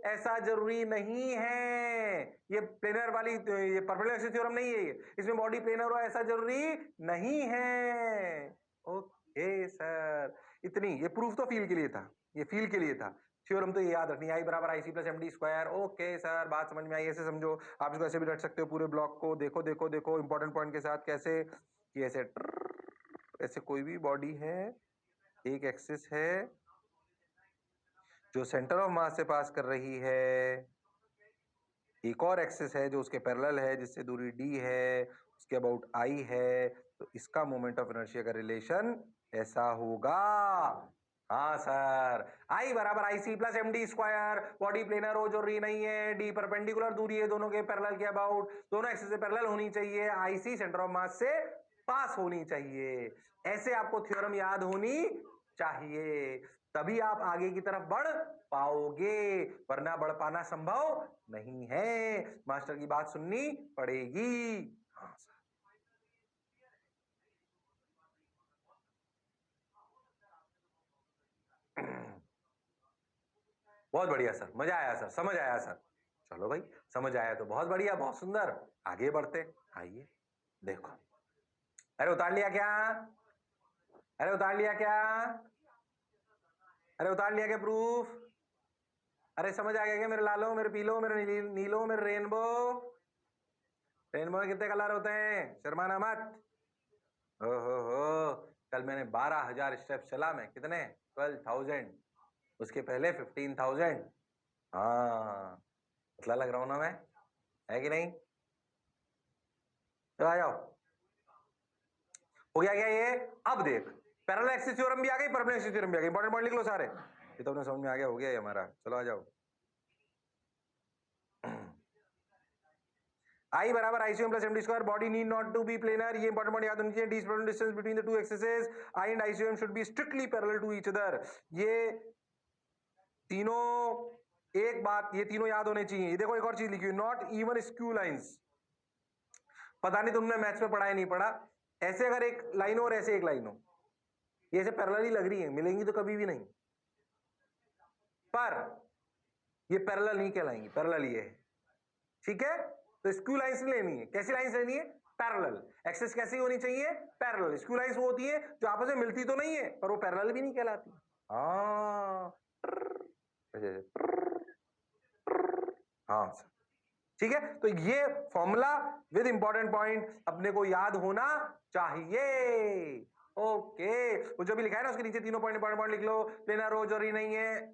ऐसा जरूरी नहीं है, ये प्लेनर वाली, ये परपेंडिकुलर एक्सिस थ्योरम नहीं है, इसमें बॉडी प्लेनर हो ऐसा जरूरी नहीं है। ओके सर, इतनी, ये प्रूफ तो फील के लिए था, ये फील के लिए था, थ्योरम तो ये याद रखनी, आई बराबर I c plus m d square. Okay sir, बात समझ में आई, ऐसे समझो, आप इसको ऐसे भी रख सकते हो पूरे ब्लॉक को, देखो देखो देखो इंपॉर्टेंट पॉइंट के साथ कैसे कि ऐसे ऐसे कोई भी बॉडी है, एक एक्सिस है जो सेंटर ऑफ मास से पास कर रही है, एक और एक्सिस है जो उसके पैरेलल है जिससे दूरी डी है, उसके अबाउट आई है, तो इसका मोमेंट ऑफ इनर्शिया का रिलेशन ऐसा होगा। हाँ सर, आई बराबर I c plus m d square, body planar हो जरूरी नहीं है, डी परपेंडिकुलर दूरी है दोनों के पैरेलल के अबाउट, दोनों एक्सिस से पैरेलल होनी चाहिए, आई सी सेंटर ऑफ मास से पास होनी चाहिए, ऐसे आपको थ्योरम याद होनी चाहिए, तभी आप आगे की तरफ बढ़ पाओगे, वरना बढ़ पाना संभव नहीं है, मास्टर की बात सुननी पड़ेगी। हाँ सर, बहुत बढ़िया सर, मजा आया सर, समझ आया सर। चलो भाई, समझ आया तो बहुत बढ़िया, बहुत सुंदर, आगे बढ़ते, आइए देखो। अरे उतार लिया क्या, अरे उतार लिया क्या, अरे उतार लिया क्या प्रूफ, अरे समझ आ गया क्या, मेरे लालो, मेरे पीलो, मेरे नीलो, मेरे रेनबो, रेनबो में कितने कलर होते हैं, शर्माना मत। हो, कल मैंने 12,000 स्टेप्स चला, मैं कितने, 12,000, उसके पहले 15,000। हाँ, पतला लग रहा हूं ना मैं, है कि नहीं, तो आ जाओ, हो गया क्या ये, अब देख, पैरेलल एक्सिस थ्योरम भी आ गई, परपेंडिकुलर एक्सिस थ्योरम भी आ गई, इंपॉर्टेंट पॉइंट लिख लो सारे, ये तो अपने समझ में आ गया, हो गया ये हमारा, चलो आ जाओ। I बराबर ICM plus MD square, body need not to be planar, ये इंपॉर्टेंट पॉइंट याद होनी चाहिए, d is distance between the two axes, I and ICM should be strictly parallel to each other. ये तीनों, एक बात, ये तीनों याद होने चाहिए। ये देखो एक और चीज लिखी हुई, नॉट इवन स्क्यू लाइंस, पता नहीं तुमने मैथ्स में पढ़ा है नहीं पढ़ा, ऐसे अगर एक लाइन हो और ऐसे एक लाइन हो, ये ऐसे पैरेलल ही लग रही है, मिलेंगी तो कभी भी नहीं, पर ये पैरेलल नहीं कहलाएंगी, पैरेलल ये है, ठीक है। तो स्क्यू लाइंस लेनी है, कैसी लाइंस लेनी है, पैरेलल, एक्सिस कैसी होनी चाहिए, पैरेलल। स्क्यू लाइंस वो होती है जो आपस में मिलती तो नहीं है पर वो पैरेलल भी नहीं कहलाती। हाँ ठीक है, तो ये फॉर्मूला विद इंपॉर्टेंट पॉइंट अपने को याद होना चाहिए। ओके, वो जो भी लिखा है ना उसके नीचे तीनों पॉइंट इंपॉर्टेंट पॉइंट लिख लो, प्लेनर रो जरूरी नहीं है,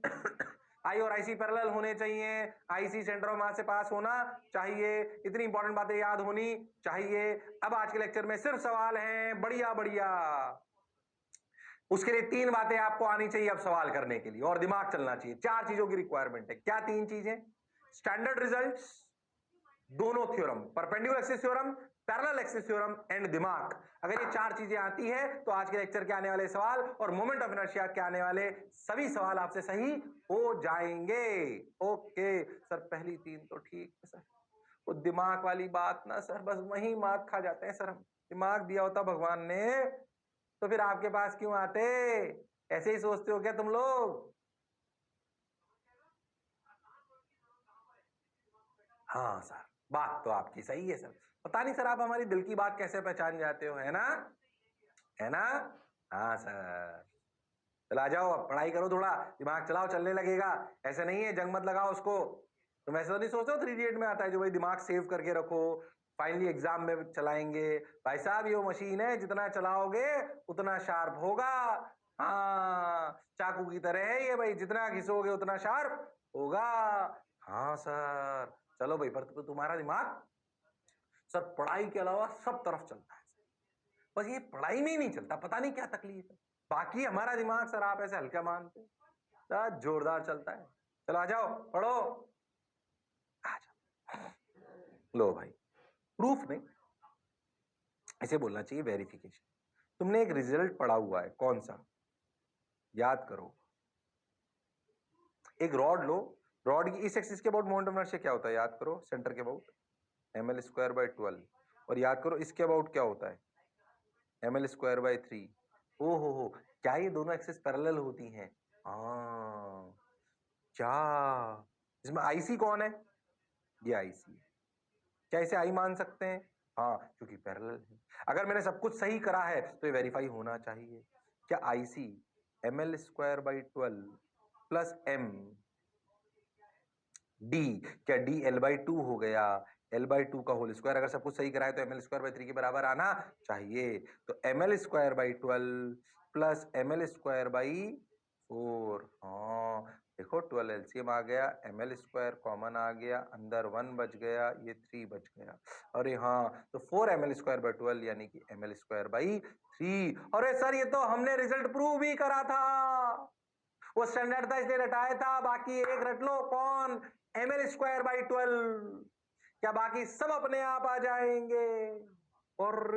आई और आईसी पैरेलल होने चाहिए, आईसी सेंटर ऑफ मास से पास होना चाहिए, इतनी इंपॉर्टेंट बातें याद होनी चाहिए। अब आज के लेक्चर में सिर्फ सवाल हैं, बढ़िया बढ़िया, उसके लिए 3 बातें आपको आनी चाहिए अब सवाल करने के लिए, और दिमाग चलना चाहिए। 4 चीजों की रिक्वायरमेंट है, क्या 3 चीजें, स्टैंडर्ड रिजल्ट्स, दोनों theorem, perpendicular axis theorem, parallel axis theorem and दिमाग। अगर ये 4 चीजें आती है तो आज के लेक्चर के आने वाले सवाल और मोमेंट ऑफ इनर्शिया के आने वाले सभी सवाल आपसे सही हो जाएंगे। ओके सर, पहली 3 तो ठीक है सर, वो दिमाग वाली बात ना सर, बस वही मार खा जाते हैं सर हम। दिमाग दिया होता भगवान ने तो फिर आपके पास क्यों आते? ऐसे ही सोचते हो क्या तुम लोग? हाँ सर, बात तो आपकी सही है सर। पता नहीं सर आप हमारी दिल की बात कैसे पहचान जाते हो, है ना? है ना? हाँ सर। चलो आ जाओ, अब पढ़ाई करो, थोड़ा दिमाग चलाओ, चलने लगेगा। ऐसे नहीं है जंग मत लगाओ उसको। तुम ऐसे तो नहीं सोचते हो 3 इडियट में आता है जो भाई दिमाग सेव करके रखो, फाइनली एग्जाम में चलाएंगे। भाई साहब ये मशीन है, जितना चलाओगे उतना शार्प होगा। हाँ, चाकू की तरह है ये भाई, जितना घिसोगे उतना शार्प होगा। हाँ सर। चलो भाई, पर तुम्हारा दिमाग सर पढ़ाई के अलावा सब तरफ चलता है, बस ये पढ़ाई में ही नहीं चलता, पता नहीं क्या तकलीफ है। बाकी हमारा दिमाग सर आप ऐसे हल्का मानते हैं, सर जोरदार चलता है। चलो आ जाओ, पढ़ो। आ जाओ, लो भाई। प्रूफ नहीं, इसे बोलना चाहिए वेरिफिकेशन। तुमने एक रिजल्ट पढ़ा हुआ है, कौन सा? याद करो। एक रॉड लो, रॉड की इस एक्सिस के अबाउट मोमेंट ऑफ इनर्शिया क्या होता है? याद करो, सेंटर के अबाउट ml²/12। और याद करो इसके अबाउट क्या होता है? ml²/3। हो, क्या ये दोनों एक्सिस पैरेलल होती हैं? हाँ। क्या इसमें आईसी कौन है? ये आईसी है। क्या इसे आई मान सकते हैं? हाँ, क्योंकि पैरेलल है। अगर मैंने सब कुछ सही करा है तो ये वेरीफाई होना चाहिए। क्या IC ml²/12 plus m d, क्या डी l/2 हो गया? l/2 का होल स्क्वायर, अगर सब कुछ सही करा है तो ml²/3 के बराबर आना चाहिए। तो ml²/12 प्लस ml²/4। हाँ देखो, 12 एलसीएम आ गया, ml² कॉमन आ गया, अंदर 1 बच गया, ये 3 बच गया। अरे हाँ, तो 4 ml²/12 यानी कि ml²/3। अरे सर ये तो हमने रिजल्ट प्रूव भी करा था, वो स्टैंडर्ड था इसलिए रटाया था। बाकी एक रट लो, कौन? ml²/12। क्या बाकी सब अपने आप आ जाएंगे? और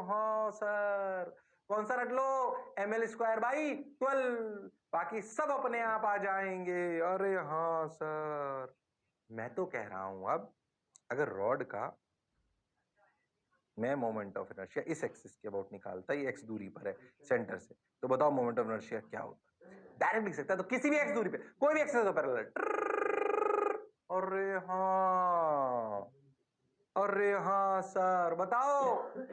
हाँ सर, कौन सा रट लो? ml²/12। बाकी सब अपने आप आ जाएंगे। अरे हाँ सर, मैं तो कह रहा हूं अब अगर रॉड का मैं मोमेंट ऑफ इनर्शिया इस एक्सिस के अबाउट निकालता, ये एक्स दूरी पर है सेंटर से, तो बताओ मोमेंट ऑफ इनर्शिया क्या होता? डायरेक्ट लिख सकता है, तो किसी भी एक्स दूरी पे कोई भी एक्सिस हो पैरेलल। अरे हाँ, अरे हाँ सर, बताओ। मैं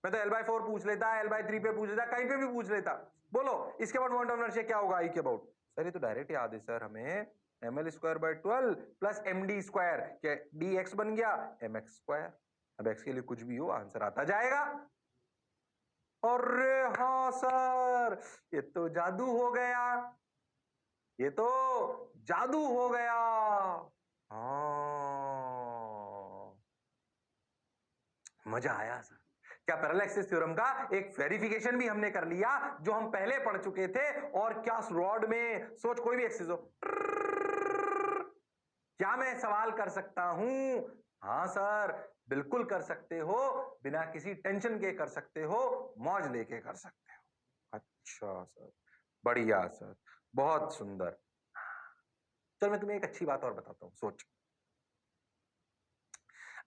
तो l/4 पूछ लेता, l/3 पे पूछ लेता, कहीं पे भी पूछ लेता। बोलो इसके बाद मोमेंट ऑफ इनर्शिया क्या होगा आई के अबाउट? सर ये तो डायरेक्ट याद है सर हमें, ml²/12 प्लस md², क्या dx बन गया mx²। अब x के लिए कुछ भी हो आंसर आता जाएगा। अरे हाँ सर, ये तो जादू हो गया, ये तो जादू हो गया। हाँ, मजा आया सर। क्या पैरेलल एक्सिस थ्योरम का एक वेरिफिकेशन भी हमने कर लिया जो हम पहले पढ़ चुके थे। और क्या रॉड में सोच कोई भी एक्सिस हो, क्या मैं सवाल कर सकता हूं? हाँ सर, बिल्कुल कर सकते हो, बिना किसी टेंशन के कर सकते हो, मौज लेके कर सकते हो। अच्छा सर, बढ़िया सर, बहुत सुंदर। चल मैं तुम्हें एक अच्छी बात और बताता हूं, सोच।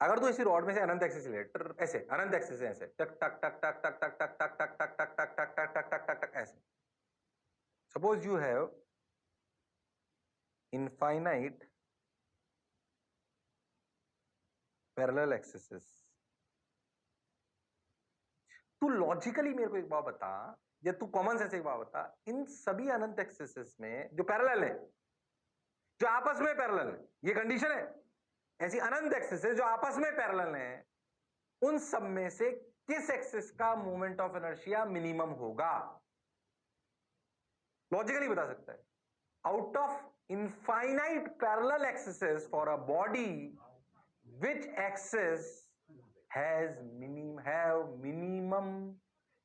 अगर तू इसी रॉड में से अनंत एक्सिस ले, ऐसे अनंत एक्सिस है, ऐसे टक टक टक टक टक टक टक टक टक टक टक टक टक टक टक टक टक टक ऐसे। Suppose you have infinite parallel axis. तू लॉजिकली मेरे को एक बात बता, या तू कॉमन सेंस एक बात बता, इन सभी अनंत एक्सिस में जो पैरेलल है, जो आपस में पैरेलल है, ये कंडीशन है, ऐसी अनंत एक्सिस जो आपस में पैरेलल है, उन सब में से किस एक्सिस का मोमेंट ऑफ इनर्शिया मिनिमम होगा? लॉजिकली बता सकता है। Out of infinite parallel axis for a body, which axis have minimum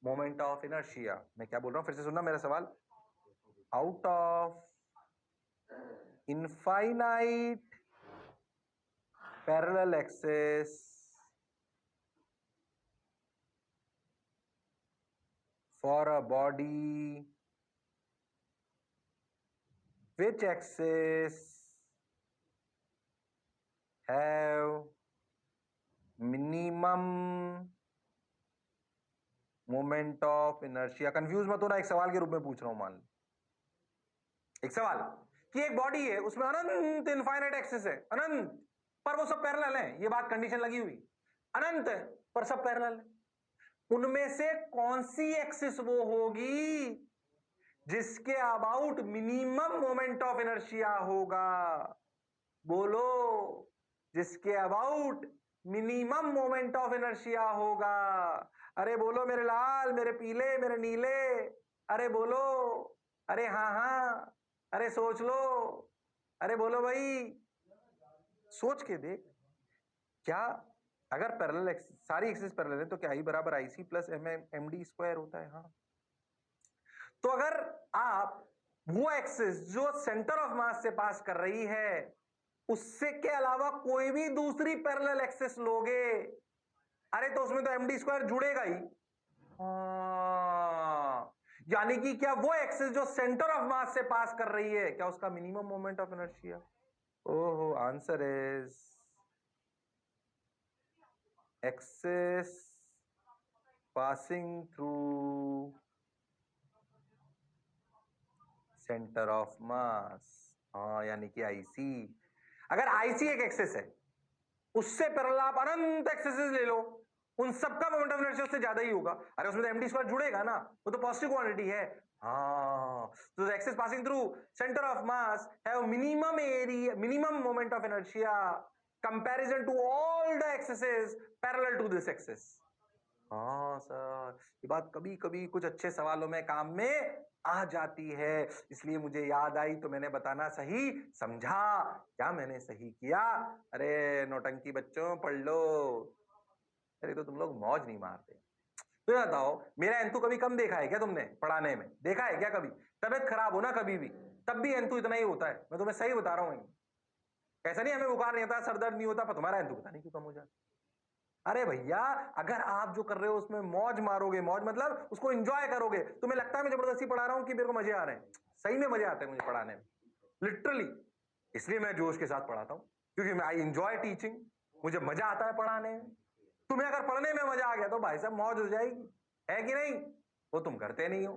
moment of inertia? मैं क्या बोल रहा हूं, फिर से सुनना मेरा सवाल। Out of infinite parallel axis for a body, which axis have minimum moment of inertia. Confuse मत होना, एक सवाल के रूप में पूछ रहा हूं। मान लो एक सवाल कि एक बॉडी है, उसमें अनंत इनफाइनाइट एक्सिस है, अनंत, पर वो सब पैरेलल है। ये बात कंडीशन लगी हुई, अनंत है पर सब पैरेलल है। उनमें से कौन सी एक्सिस वो होगी जिसके about minimum moment of inertia होगा? बोलो, जिसके about minimum moment of inertia होगा। अरे बोलो मेरे लाल, मेरे पीले, मेरे नीले, अरे बोलो, अरे हाँ हाँ, अरे सोच लो, अरे बोलो भाई, सोच के देख। क्या अगर पैरेलल सारी एक्सिस पैरेलल है तो क्या आई बराबर I c plus m d square होता है? हाँ। तो अगर आप वो एक्सिस जो सेंटर ऑफ मास से पास कर रही है, उससे के अलावा कोई भी दूसरी पैरेलल एक्सिस लोगे, अरे तो उसमें तो एमडी स्क्वायर जुड़ेगा ही। यानी कि क्या वो एक्सिस जो सेंटर ऑफ मास से पास कर रही है, क्या उसका मिनिमम मोमेंट ऑफ इनर्शिया? ओहो, answer is axis passing through centre of मास। हाँ, यानी कि आईसी। अगर आईसी एक एक्सिस है, उससे पैरेलल आप अनंत एक्सेसेस ले लो, उन सबका मोमेंट ऑफ इनर्शिया उससे ज्यादा ही होगा। अरे उसमें तो एमडी स्क्वायर जुड़ेगा ना, वो तो पॉजिटिव क्वांटिटी है। हाँ, तो the axis passing through centre of mass have minimum area, minimum moment of inertia comparison to all the axes parallel to this axis. हाँ सर, ये बात कभी कभी कुछ अच्छे सवालों में काम में आ जाती है, इसलिए मुझे याद आई तो मैंने बताना सही समझा। क्या मैंने सही किया? अरे नौटंकी बच्चों, पढ़ लो। अरे तो तुम लोग मौज नहीं मारते। तो ये बताओ, मेरा एंथू कभी कम देखा है क्या तुमने पढ़ाने में? देखा है क्या कभी? तबियत खराब हो ना कभी भी, तब भी एंथू इतना ही होता है। मैं तुम्हें सही बता रहा हूँ। ऐसा नहीं हमें बुखार नहीं होता, सर दर्द नहीं होता, पर तुम्हारा एंथू पता नहीं क्यों कम हो जाता। अरे भैया, अगर आप जो कर रहे हो उसमें मौज मारोगे, मौज मतलब उसको एंजॉय करोगे, तुम्हें लगता है मैं जबरदस्ती पढ़ा रहा हूं कि मेरे को मजे आ रहे हैं। सही में मजे आते हैं मुझे पढ़ाने में, लिटरली। इसलिए मैं जोश के साथ पढ़ाता हूं, क्योंकि मैं आई एंजॉय टीचिंग, मुझे मजा आता है पढ़ाने में। तुम्हें अगर पढ़ने में मजा आ गया तो भाई साहब मौज हो जाएगी, है कि नहीं? वो तुम करते नहीं हो।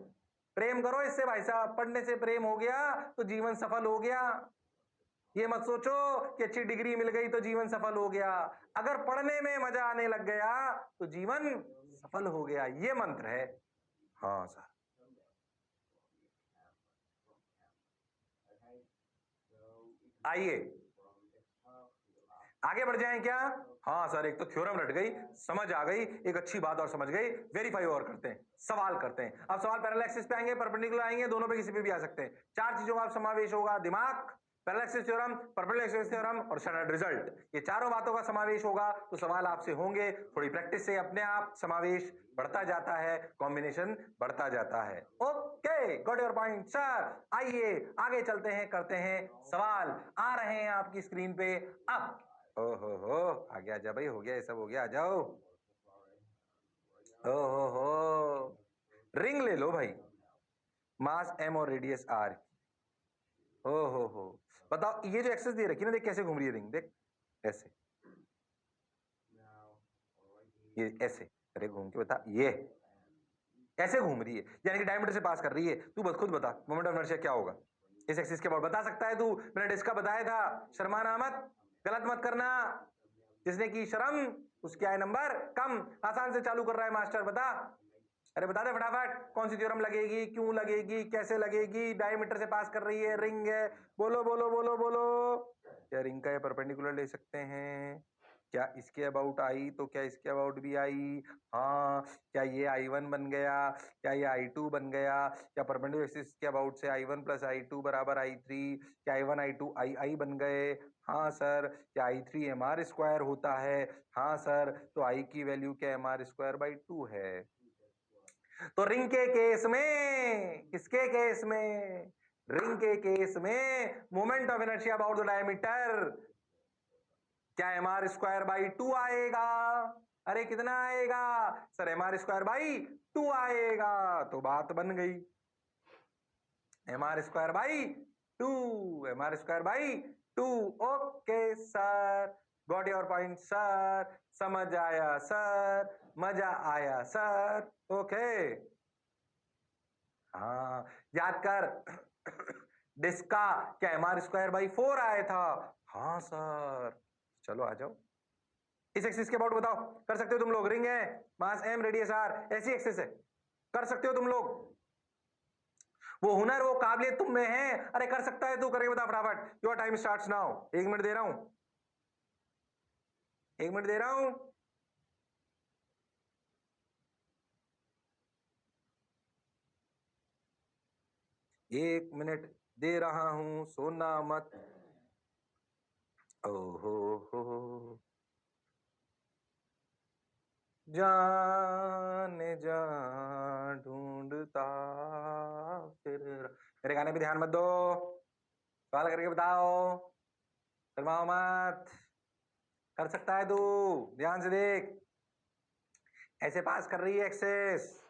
प्रेम करो इससे भाई साहब, पढ़ने से प्रेम हो गया तो जीवन सफल हो गया। ये मत सोचो कि अच्छी डिग्री मिल गई तो जीवन सफल हो गया। अगर पढ़ने में मजा आने लग गया तो जीवन सफल हो गया, ये मंत्र है। हाँ सर। आइए आगे बढ़ जाएं क्या? हाँ सर, एक तो थ्योरम रट गई, समझ आ गई, एक अच्छी बात और समझ गई। वेरीफाई और करते हैं, सवाल करते हैं। अब सवाल पैरेलल एक्सिस पे आएंगे, परपेंडिकुलर आएंगे, दोनों पे किसी पे भी आ सकते हैं। चार चीजों का समावेश होगा: दिमाग, parallel axis theorem, perpendicular axis theorem और स्टैंडर्ड रिजल्ट। ये चारों बातों का समावेश होगा तो सवाल आपसे होंगे। थोड़ी प्रैक्टिस से अपने आप समावेश बढ़ता जाता है, कॉम्बिनेशन बढ़ता जाता है। Okay, got your point sir. आइए आगे चलते हैं, करते हैं सवाल। आ रहे हैं आपकी स्क्रीन पे अब। हो, आ गया, जा भाई, हो गया, ये सब हो गया, आ जाओ। हो, रिंग ले लो भाई, मास एम और रेडियस आर। हो, बताओ, ये जो एक्सेस दे रखी है ना, देख कैसे घूम रही है रिंग, देख ऐसे, ये ऐसे, अरे घूम के बता, ये ऐसे घूम रही है, यानी कि डायमीटर से पास कर रही है। तू बस खुद बता मोमेंट ऑफ इनर्शिया क्या होगा इस एक्सिस के बाद? बता सकता है तू? मैंने डिस्का बताया था, शर्माना मत, गलत मत करना। जिसने की शर्म उसके आए नंबर कम। आसान से चालू कर रहा है मास्टर, बता। अरे बता दे फटाफट, कौन सी थ्योरम लगेगी, क्यों लगेगी, कैसे लगेगी? डायमीटर से पास कर रही है, रिंग है। बोलो बोलो बोलो बोलो। क्या रिंग का ये परपेंडिकुलर ले सकते हैं? क्या इसके अबाउट आई तो क्या इसके अबाउट भी आई? हाँ, क्या ये I1 बन गया? क्या ये I2 बन गया? क्या परपेंडिकुलर एक्सिस के अबाउट से I1 प्लस I2 बराबर I3? क्या I1 I2 I बन गए? हाँ सर। क्या I3 MR स्क्वायर होता है? हाँ सर। तो I की वैल्यू क्या MR स्क्वायर बाई 2 है? तो रिंग के केस में, किसके केस में? रिंग के केस में moment of inertia about the diameter क्या MR स्क्वायर बाई 2 आएगा? अरे कितना आएगा सर? MR स्क्वायर बाई 2 आएगा। तो बात बन गई, MR square by 2, MR square by 2। Okay sir, got your point sir, समझ आया सर, मजा आया सर, ओके। हाँ याद कर डिस्क का क्या mr²/4 आया था? हाँ सर। चलो आ जाओ, इस एक्सिस के अबाउट बताओ। कर सकते हो तुम लोग, रिंग है, मास m, रेडियस r, ऐसी एक्सिस है, कर सकते हो तुम लोग। वो हुनर, वो काबिलियत तुम में है। अरे कर सकता है तू, करके बता फटाफट। Your time starts now. 1 minute दे रहा हूं, 1 मिनट दे रहा हूं। 1 मिनट दे रहा हूं, सोना मत। ओहो हो, जाने जा ढूंढता फिर। मेरे गाने पे ध्यान मत दो, सवाल करके बताओ, शर्माओ मत। कर सकता है तू, ध्यान से देख, ऐसे पास कर रही है एक्सेस।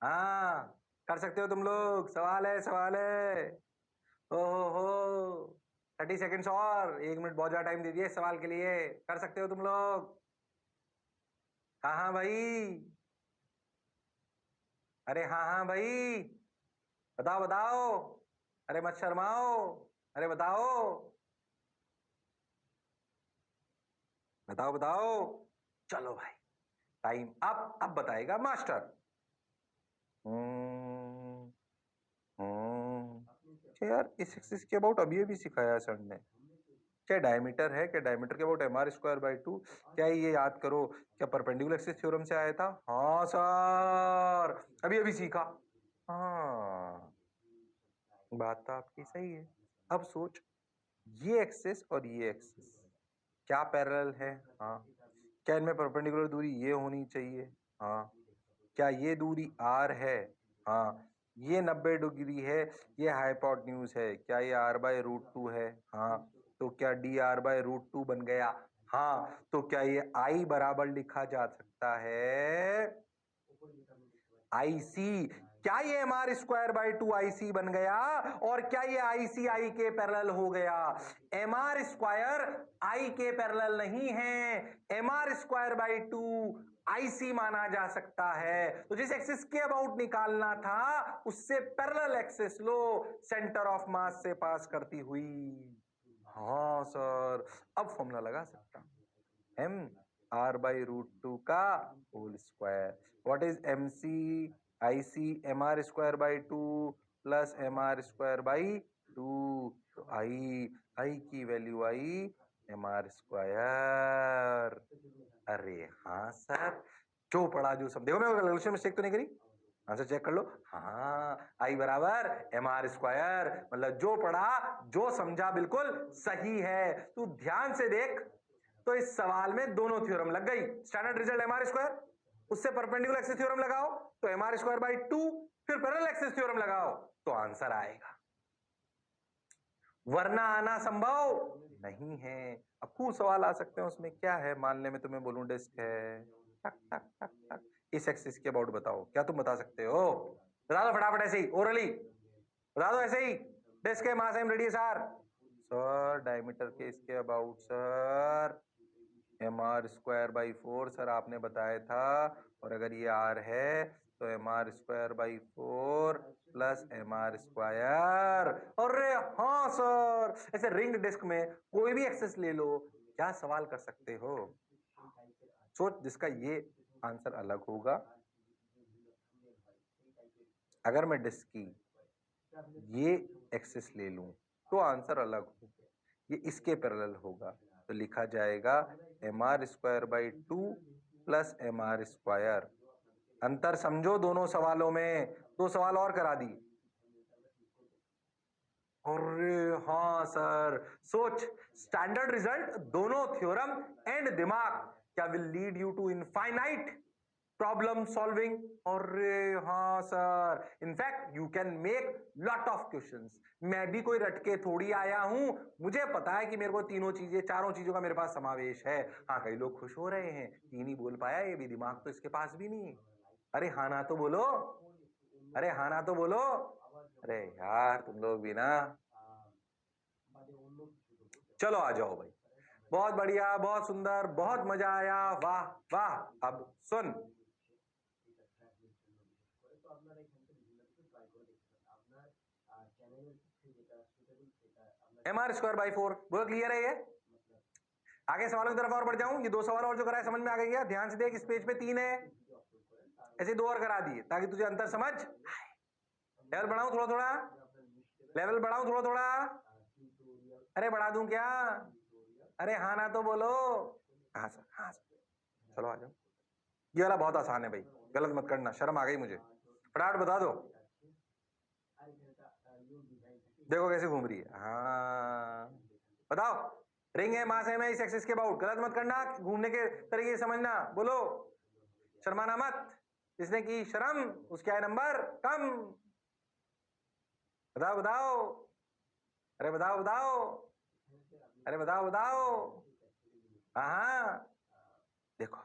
हाँ कर सकते हो तुम लोग, सवाल है, सवाल है। ओहो हो, 30 सेकेंड्स और, 1 मिनट बहुत ज्यादा टाइम दे दिए इस सवाल के लिए। कर सकते हो तुम लोग। हाँ हाँ भाई, अरे हाँ हाँ भाई, बताओ बताओ, अरे मत शर्माओ, अरे बताओ, बताओ बताओ। चलो भाई, टाइम अप, अब बताएगा मास्टर। हम्म यार इस एक्सिस के अबाउट अभी अभी सिखाया सर ने। क्या डायमीटर है, क्या डायमीटर के अबाउट mr²/2, क्या ये याद करो, क्या परपेंडिकुलर एक्सिस थ्योरम से आया था? हाँ सर, अभी अभी सीखा। हाँ बात तो आपकी सही है। अब सोच, ये एक्सिस और ये एक्सिस क्या पैरेलल है? हाँ। क्या इनमें परपेंडिकुलर दूरी ये होनी चाहिए? हाँ। क्या ये दूरी r है? हाँ। ये 90 डिग्री है, ये हाइपोटेन्यूज है, क्या ये r/√2 है? हाँ। तो क्या dr/√2 बन गया? हाँ। तो क्या ये I बराबर लिखा जा सकता है IC? क्या ये mr²/2 IC बन गया? और क्या ये IC I के पैरेलल हो गया? mr² I के पैरेलल नहीं है, mr²/2 IC माना जा सकता है। तो जिस एक्सिस के अबाउट निकालना था, उससे parallel axis low, centre of मास से पास करती हुई। हाँ सर, अब फॉर्मूला लगा सकता हूं, m r/√2 का whole square. What is mc IC? mr²/2 plus mr²/2। तो I की वैल्यू आई mr²। अरे हाँ सर, जो पढ़ा जो सब, देखो मैं कैलकुलेशन मिस्टेक तो नहीं करी, आंसर चेक कर लो। हाँ I बराबर mr², मतलब जो पढ़ा जो समझा बिल्कुल सही है। तू ध्यान से देख, तो इस सवाल में दोनों थ्योरम लग गई। स्टैंडर्ड रिजल्ट mr², उससे परपेंडिकुलर एक्सिस थ्योरम लगाओ तो mr²/2, फिर पैरेलल एक्सिस थ्योरम लगाओ तो आंसर आएगा, वरना आना संभव नहीं है। अब कुछ सवाल आ सकते हैं, उसमें क्या है, मान ले मैं तुम्हें बोलूं डिस्क है, टक टक टक टक, इस एक्सिस के अबाउट बताओ, क्या तुम बता सकते हो? बता दो फटाफट, ऐसे ही ओरली बता दो, ऐसे ही। डिस्क है, मास m, radius r। Sir diameter के इसके अबाउट सर mr²/4 सर आपने बताया था, और अगर ये r है तो mr²/4 प्लस mr²। अरे हाँ सर, ऐसे रिंग डिस्क में कोई भी एक्सेस ले लो, क्या सवाल कर सकते हो? सोच, जिसका ये आंसर अलग होगा। अगर मैं डिस्क की ये एक्सेस ले लूं तो आंसर अलग होगा, ये इसके पैरेलल होगा, तो लिखा जाएगा mr²/2 प्लस mr²। अंतर समझो दोनों सवालों में, दो सवाल और करा दिए। अरे हाँ सर, सोच, स्टैंडर्ड रिजल्ट, दोनों थ्योरम एंड दिमाग, क्या will lead you to infinite problem solving. अरे हाँ sir, in fact you can make lot of questions. मैं भी कोई रटके थोड़ी आया हूं, मुझे पता है कि मेरे को तीनों चीजें, चारों चीजों का मेरे पास समावेश है। हाँ कई लोग खुश हो रहे हैं, तीन ही बोल पाया, ये भी दिमाग तो इसके पास भी नहीं। अरे हाँ ना तो बोलो, अरे हाँ ना तो बोलो। अरे यार तुम लोग भी ना, चलो आ जाओ भाई, बहुत बढ़िया, बहुत सुंदर, बहुत मजा आया, वाह वाह। अब सुन, mr²/4 बोलो, क्लियर है ये? आगे सवालों की तरफ और बढ़ जाऊं, ये 2 सवाल और जो कराए समझ में आ गया? ध्यान से देख, इस पेज पे 3 है, ऐसे 2 और करा दिए ताकि तुझे अंतर समझ। लेवल बढ़ाऊं थोड़ा थोड़ा, लेवल बढ़ाऊं थोड़ा थोड़ा? अरे बढ़ा दूं क्या? अरे हाँ ना तो बोलो। हाँ सर, हाँ सर, चलो आ जाओ। ये वाला बहुत आसान है भाई, गलत मत करना, शर्म आ गई मुझे। फटाफट बता दो। देखो कैसे घूम रही है, हाँ बताओ। रिंग है, मास है, इस एक्सिस के अबाउट, गलत मत करना, घूमने के तरीके समझना। बोलो, शर्माना मत, जिसने की शर्म उसके आए नंबर कम। बताओ बताओ, अरे बताओ बताओ, अरे बताओ बताओ। हाँ देखो,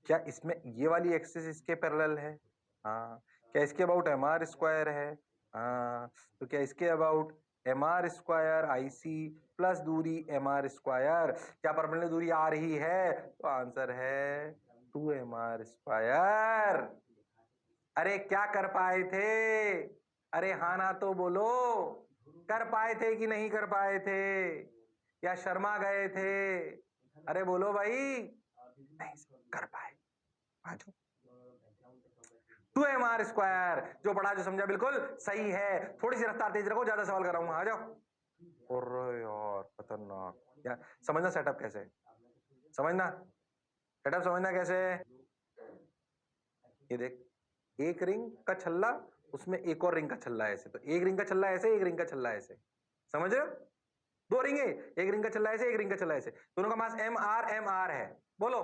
क्या इसमें ये वाली एक्सिस इसके पैरेलल है? हाँ। क्या इसके अबाउट mr² है? हाँ। तो क्या इसके अबाउट mr²IC प्लस दूरी mr²? क्या परपेंडिकुलर दूरी आ रही है? तो आंसर है 2mr²। अरे क्या कर पाए थे? अरे हाँ ना तो बोलो, कर पाए थे कि नहीं कर पाए थे, या शर्मा गए थे? अरे बोलो भाई। नहीं कर पाए, आ जाओ। 2mr², जो पढ़ा जो समझा बिल्कुल सही है। थोड़ी सी रफ्तार तेज रखो, ज्यादा सवाल कराऊंगा, आ जाओ। अरे यार खतरनाक। यार समझना सेटअप कैसे है, समझना सेटअप, समझना कैसे है। ये देख, एक रिंग का छल्ला, उसमें एक और रिंग का छल्ला ऐसे, तो एक रिंग का छल्ला ऐसे, एक रिंग का छल्ला ऐसे, समझ रहे हो? 2 रिंग है, एक रिंग का छल्ला ऐसे, एक रिंग का छल्ला ऐसे, दोनों का मास mr है। बोलो,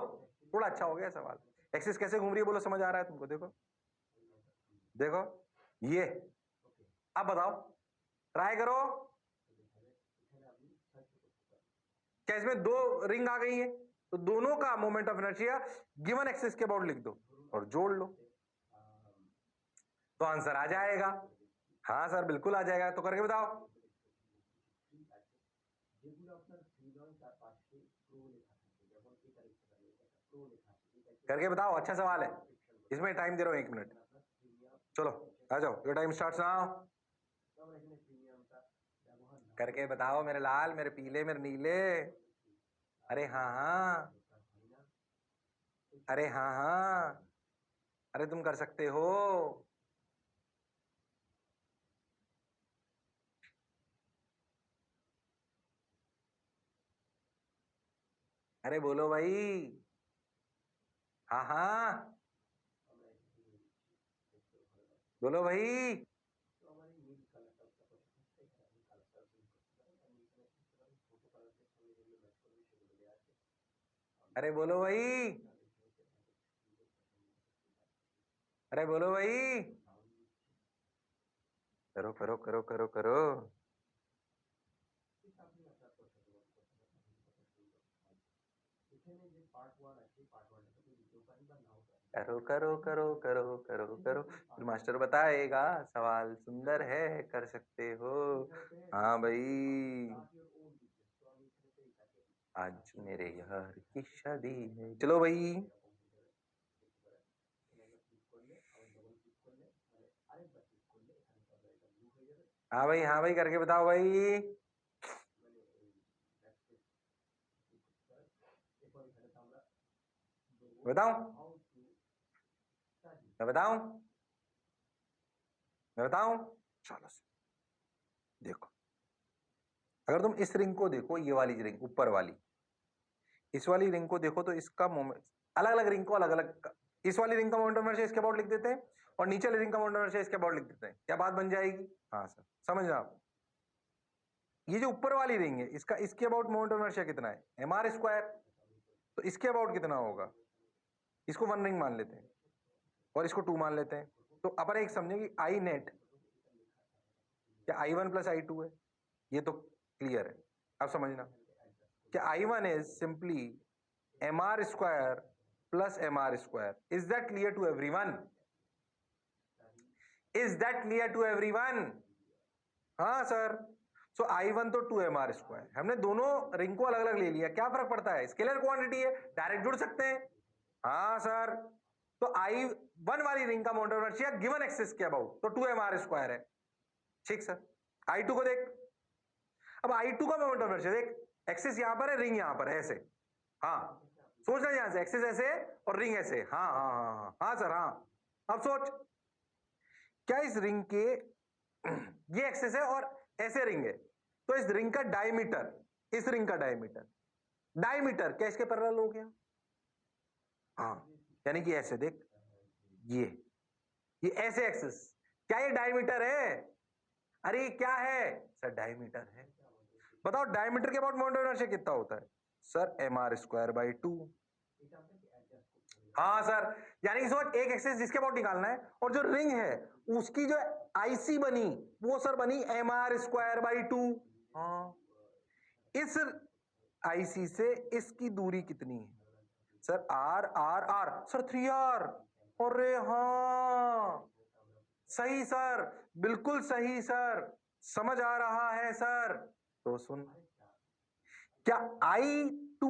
थोड़ा अच्छा हो गया सवाल। एक्सिस कैसे घूम रही है बोलो, समझ आ रहा है तुमको? देखो देखो ये, अब बताओ, ट्राई करो। क्या इसमें 2 रिंग आ गई है, तो दोनों का moment of inertia given axis के अबाउट लिख दो और जोड़ लो, तो आंसर आ जाएगा। हाँ सर बिल्कुल आ जाएगा, तो करके बताओ। करके बताओ, अच्छा सवाल है, इसमें टाइम दे रहा हूं 1 मिनट। चलो आ जाओ, योर टाइम स्टार्ट्स नाउ। करके बताओ मेरे लाल, मेरे पीले, मेरे नीले। अरे हाँ हाँ, अरे हाँ हाँ, अरे तुम कर सकते हो। अरे बोलो भाई, हाँ हाँ, बोलो भाई। अरे बोलो भाई, अरे बोलो भाई, करो करो करो करो करो, करो करो करो करो करो करो, फिर मास्टर बताएगा सवाल सुंदर है, कर सकते हो। हाँ भाई, आज मेरे यार की शादी है, चलो भाई। हाँ भाई, हाँ भाई, करके बताओ भाई। बताऊं, मैं बताऊं, मैं बताऊं? चलो देखो, अगर तुम इस रिंग को देखो, ये वाली रिंग ऊपर वाली, इस वाली रिंग को देखो, तो इसका मोमेंट, अलग अलग रिंग को अलग अलग, इस वाली रिंग का मोमेंट ऑफ इनर्शिया इसके अबाउट लिख देते हैं, और नीचे वाली रिंग का मोमेंट ऑफ इनर्शिया इसके अबाउट लिख देते हैं, क्या बात बन जाएगी? हाँ सर, समझना आप। ये जो ऊपर वाली रिंग है, इसका इसके अबाउट मोमेंट ऑफ इनर्शिया कितना है? mr²। तो इसके अबाउट कितना होगा? इसको 1 रिंग मान लेते हैं और इसको 2 मान लेते हैं, तो अपन एक समझे कि आई नेट क्या I1 प्लस I2 है? ये तो क्लियर है, अब समझना, क्या I1 is simply mr² plus mr²। Is that clear to everyone? Is that clear to everyone? हाँ सर। सो I1 तो 2mr²। हमने दोनों रिंग को अलग अलग ले लिया, क्या फर्क पड़ता है, स्केलर क्वांटिटी है, डायरेक्ट जुड़ सकते हैं। हाँ सर, तो I1 वाली रिंग का moment of inertia given axis के अबाउट तो 2mr² है। ठीक सर। I2 को देख, अब I2 का मोमेंट ऑफ इनर्शिया देख, एक्सिस यहां पर है, रिंग यहां पर है, ऐसे। हाँ सोचना यहां से, एक्सिस ऐसे और रिंग ऐसे। हाँ हाँ हाँ हाँ हाँ सर हाँ। अब सोच, क्या इस रिंग के ये एक्सिस है और ऐसे रिंग है, तो इस रिंग का डायमीटर, इस रिंग का डायमीटर, डायमीटर क्या इसके पैरेलल हो गया। हाँ, यानी कि ऐसे देख, ये ऐसे एक्सिस, क्या ये डायमीटर है। अरे क्या है सर, डायमीटर है। बताओ डायमीटर के अबाउट मोमेंट ऑफ इनर्शिया कितना होता है सर, mr²/2। हाँ सर, यानी कि सोच, एक एक्सिस जिसके अबाउट निकालना है और जो रिंग है उसकी जो आईसी बनी वो सर बनी mr²/2। हाँ, इस आईसी से इसकी दूरी कितनी है sir, r r r sir 3r। अरे हाँ सही सर, बिल्कुल सही सर, समझ आ रहा है सर। तो सुन, क्या I2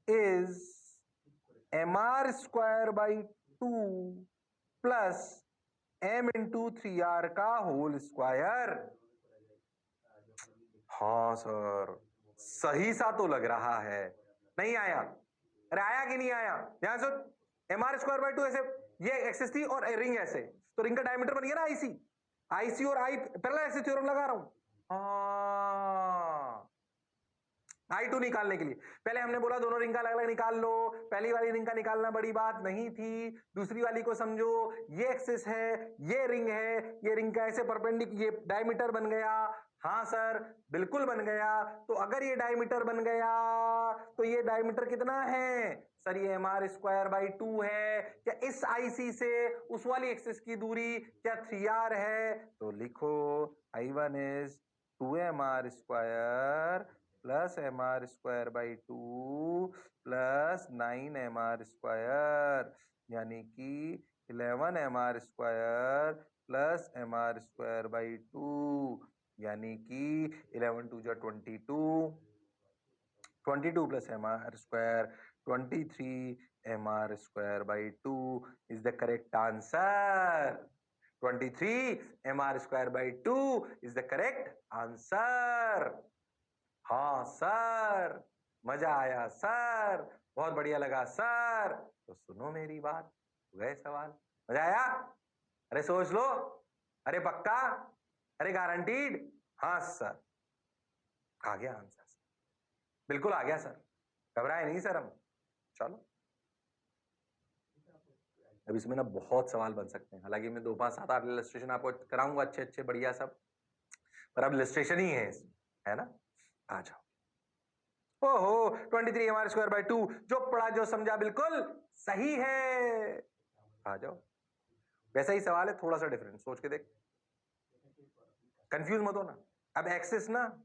is mr²/2 plus m×3r का होल स्क्वायर। हाँ सर, सही सा तो लग रहा है। नहीं आया, अरे आया कि नहीं आया, यहां से mr²/2 ऐसे, ये एक्सिस थी और रिंग ऐसे, तो रिंग का डायमीटर बन गया ना आईसी। आईसी और आई पहले ऐसे थ्योरम लगा रहा हूं। हाँ, I2 निकालने के लिए पहले हमने बोला दोनों रिंग का अलग अलग निकाल लो, पहली वाली रिंग का निकालना बड़ी बात नहीं थी, दूसरी वाली को समझो, ये एक्सिस है, ये रिंग है, ये रिंग का ऐसे परपेंडिकुलर, ये डायमीटर बन गया। हाँ सर बिल्कुल बन गया। तो अगर ये डायमीटर बन गया तो ये डायमीटर कितना है सर, ये mr²/2 है। क्या इस आईसी से उस वाली एक्सिस की दूरी क्या 3r है, तो लिखो I1 is 2mr² plus mr²/2 plus 9mr², यानी कि 11mr² प्लस mr²/2, यानी कि 11×2 = 22 plus mr² 23 mr²/2 is the correct answer। 23 mr²/2 is the correct answer। हाँ सर, मजा आया सर, बहुत बढ़िया लगा सर। तो सुनो मेरी बात, हो गए सवाल, मजा आया, अरे सोच लो, अरे पक्का, अरे गारंटीड। हाँ सर, आ गया आंसर, बिल्कुल आ गया सर, घबराए नहीं सर हम। चलो, अब इसमें ना बहुत सवाल बन सकते हैं, हालांकि मैं 2 5 7 8 इलस्ट्रेशन आपको कराऊंगा अच्छे अच्छे बढ़िया सब, पर अब इलस्ट्रेशन ही है इसमें, है ना। आ जाओ। ओहो, 23 mr²/2, जो पढ़ा जो समझा बिल्कुल सही है। आ जाओ, वैसा ही सवाल है, थोड़ा सा डिफरेंट, सोच के देख, कंफ्यूज मत हो ना। अब एक्सिस ना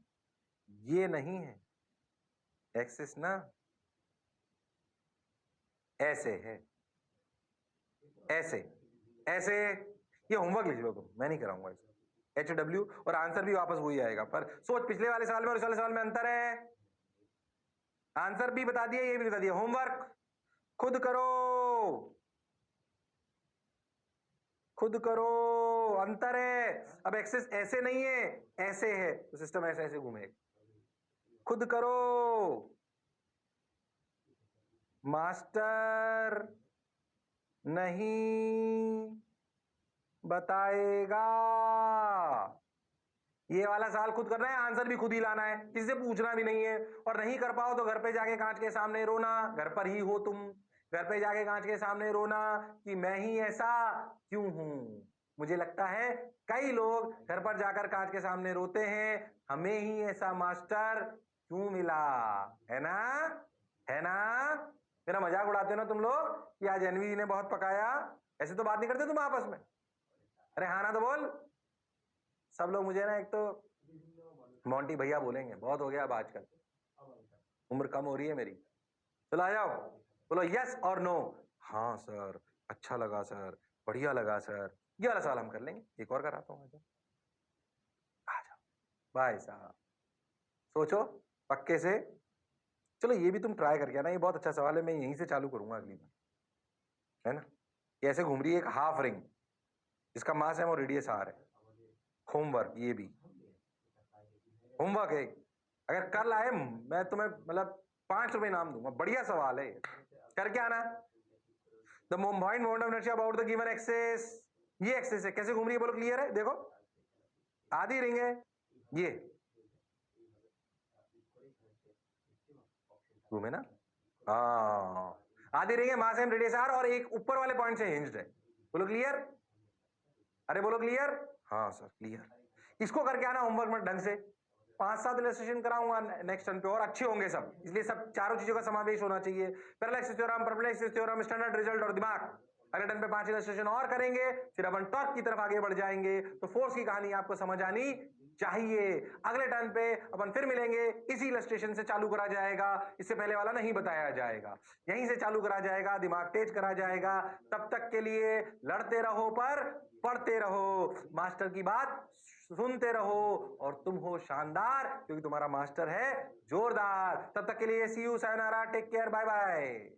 ये नहीं है, एक्सिस ना ऐसे है, ऐसे ऐसे। ये होमवर्क लिख लो तुम, मैं नहीं कराऊंगा इसे। HW और आंसर भी वापस वही आएगा, पर सोच पिछले वाले सवाल में और इस वाले सवाल में अंतर है। आंसर भी बता दिया, ये भी बता दिया, होमवर्क खुद करो, खुद करो, अंतर है। अब एक्सिस ऐसे नहीं है, ऐसे है, तो सिस्टम ऐसे ऐसे घूमेगा, खुद करो मास्टर नहीं बताएगा। ये वाला सवाल खुद करना है, आंसर भी खुद ही लाना है, किसी से पूछना भी नहीं है। और नहीं कर पाओ तो घर पे जाके कांच के सामने रोना, घर पर ही हो तुम, घर पे जाके कांच के सामने रोना कि मैं ही ऐसा क्यों हूं। मुझे लगता है कई लोग घर पर जाकर कांच के सामने रोते हैं, हमें ही ऐसा मास्टर क्यों मिला, है ना, है ना। मेरा मजाक उड़ाते हो ना तुम लोग कि आज एनवी जी ने बहुत पकाया, ऐसे तो बात नहीं करते तुम आपस में। अरे हाँ ना तो बोल। सब लोग मुझे ना एक तो मोंटी भैया बोलेंगे, बहुत हो गया अब आजकल, उम्र कम हो रही है मेरी। चलो आ जाओ, बोलो यस और नो। हाँ सर, अच्छा लगा सर, बढ़िया लगा सर। ये वाला सवाल हम कर लेंगे, एक और कराता हूँ, आ जाओ, आ जाओ, भाई साहब सोचो पक्के से। चलो ये भी तुम ट्राई करके आना, ये बहुत अच्छा सवाल है, मैं यहीं से चालू करूंगा अगली बार, है ना। ये ऐसे घूम रही है एक हाफ रिंग जिसका मास एम और रेडियस आर है। होमवर्क, ये भी होमवर्क है। अगर कल आए मैं तुम्हें मतलब 5 रुपए इनाम दूंगा, बढ़िया सवाल है ये, करके आना। The point moment of inertia about the given axis, ये एक्सिस है, कैसे घूम रही है बोलो, क्लियर है, देखो आधी रिंग है ये, घूमे ना, हाँ आधी रिंग है, मास एम रेडियस आर, और एक ऊपर वाले पॉइंट से हिंज्ड है, बोलो क्लियर, अरे बोलो क्लियर, हाँ सर क्लियर। इसको करके आना होमवर्क में ढंग से, 5-7 इलस्ट्रेशन कराऊंगा नेक्स्ट टर्न पे, और अच्छे होंगे सब, इसलिए सब चारों चीजों का समावेश होना चाहिए। Parallel theorem, perplex theorem, standard result और दिमाग। अगले टर्न पे 5 इलस्ट्रेशन और करेंगे, फिर अपन टॉर्क की तरफ आगे बढ़ जाएंगे। तो फोर्स की कहानी आपको समझ आनी चाहिए। अगले टर्न पे अपन फिर मिलेंगे, इसी इलस्ट्रेशन से चालू करा जाएगा, इससे पहले वाला नहीं बताया जाएगा, यहीं से चालू करा जाएगा, दिमाग तेज करा जाएगा। तब तक के लिए लड़ते रहो पर पढ़ते रहो, मास्टर की बात सुनते रहो, और तुम हो शानदार क्योंकि तुम्हारा मास्टर है जोरदार। तब तक के लिए see you, sayonara, take care, bye bye.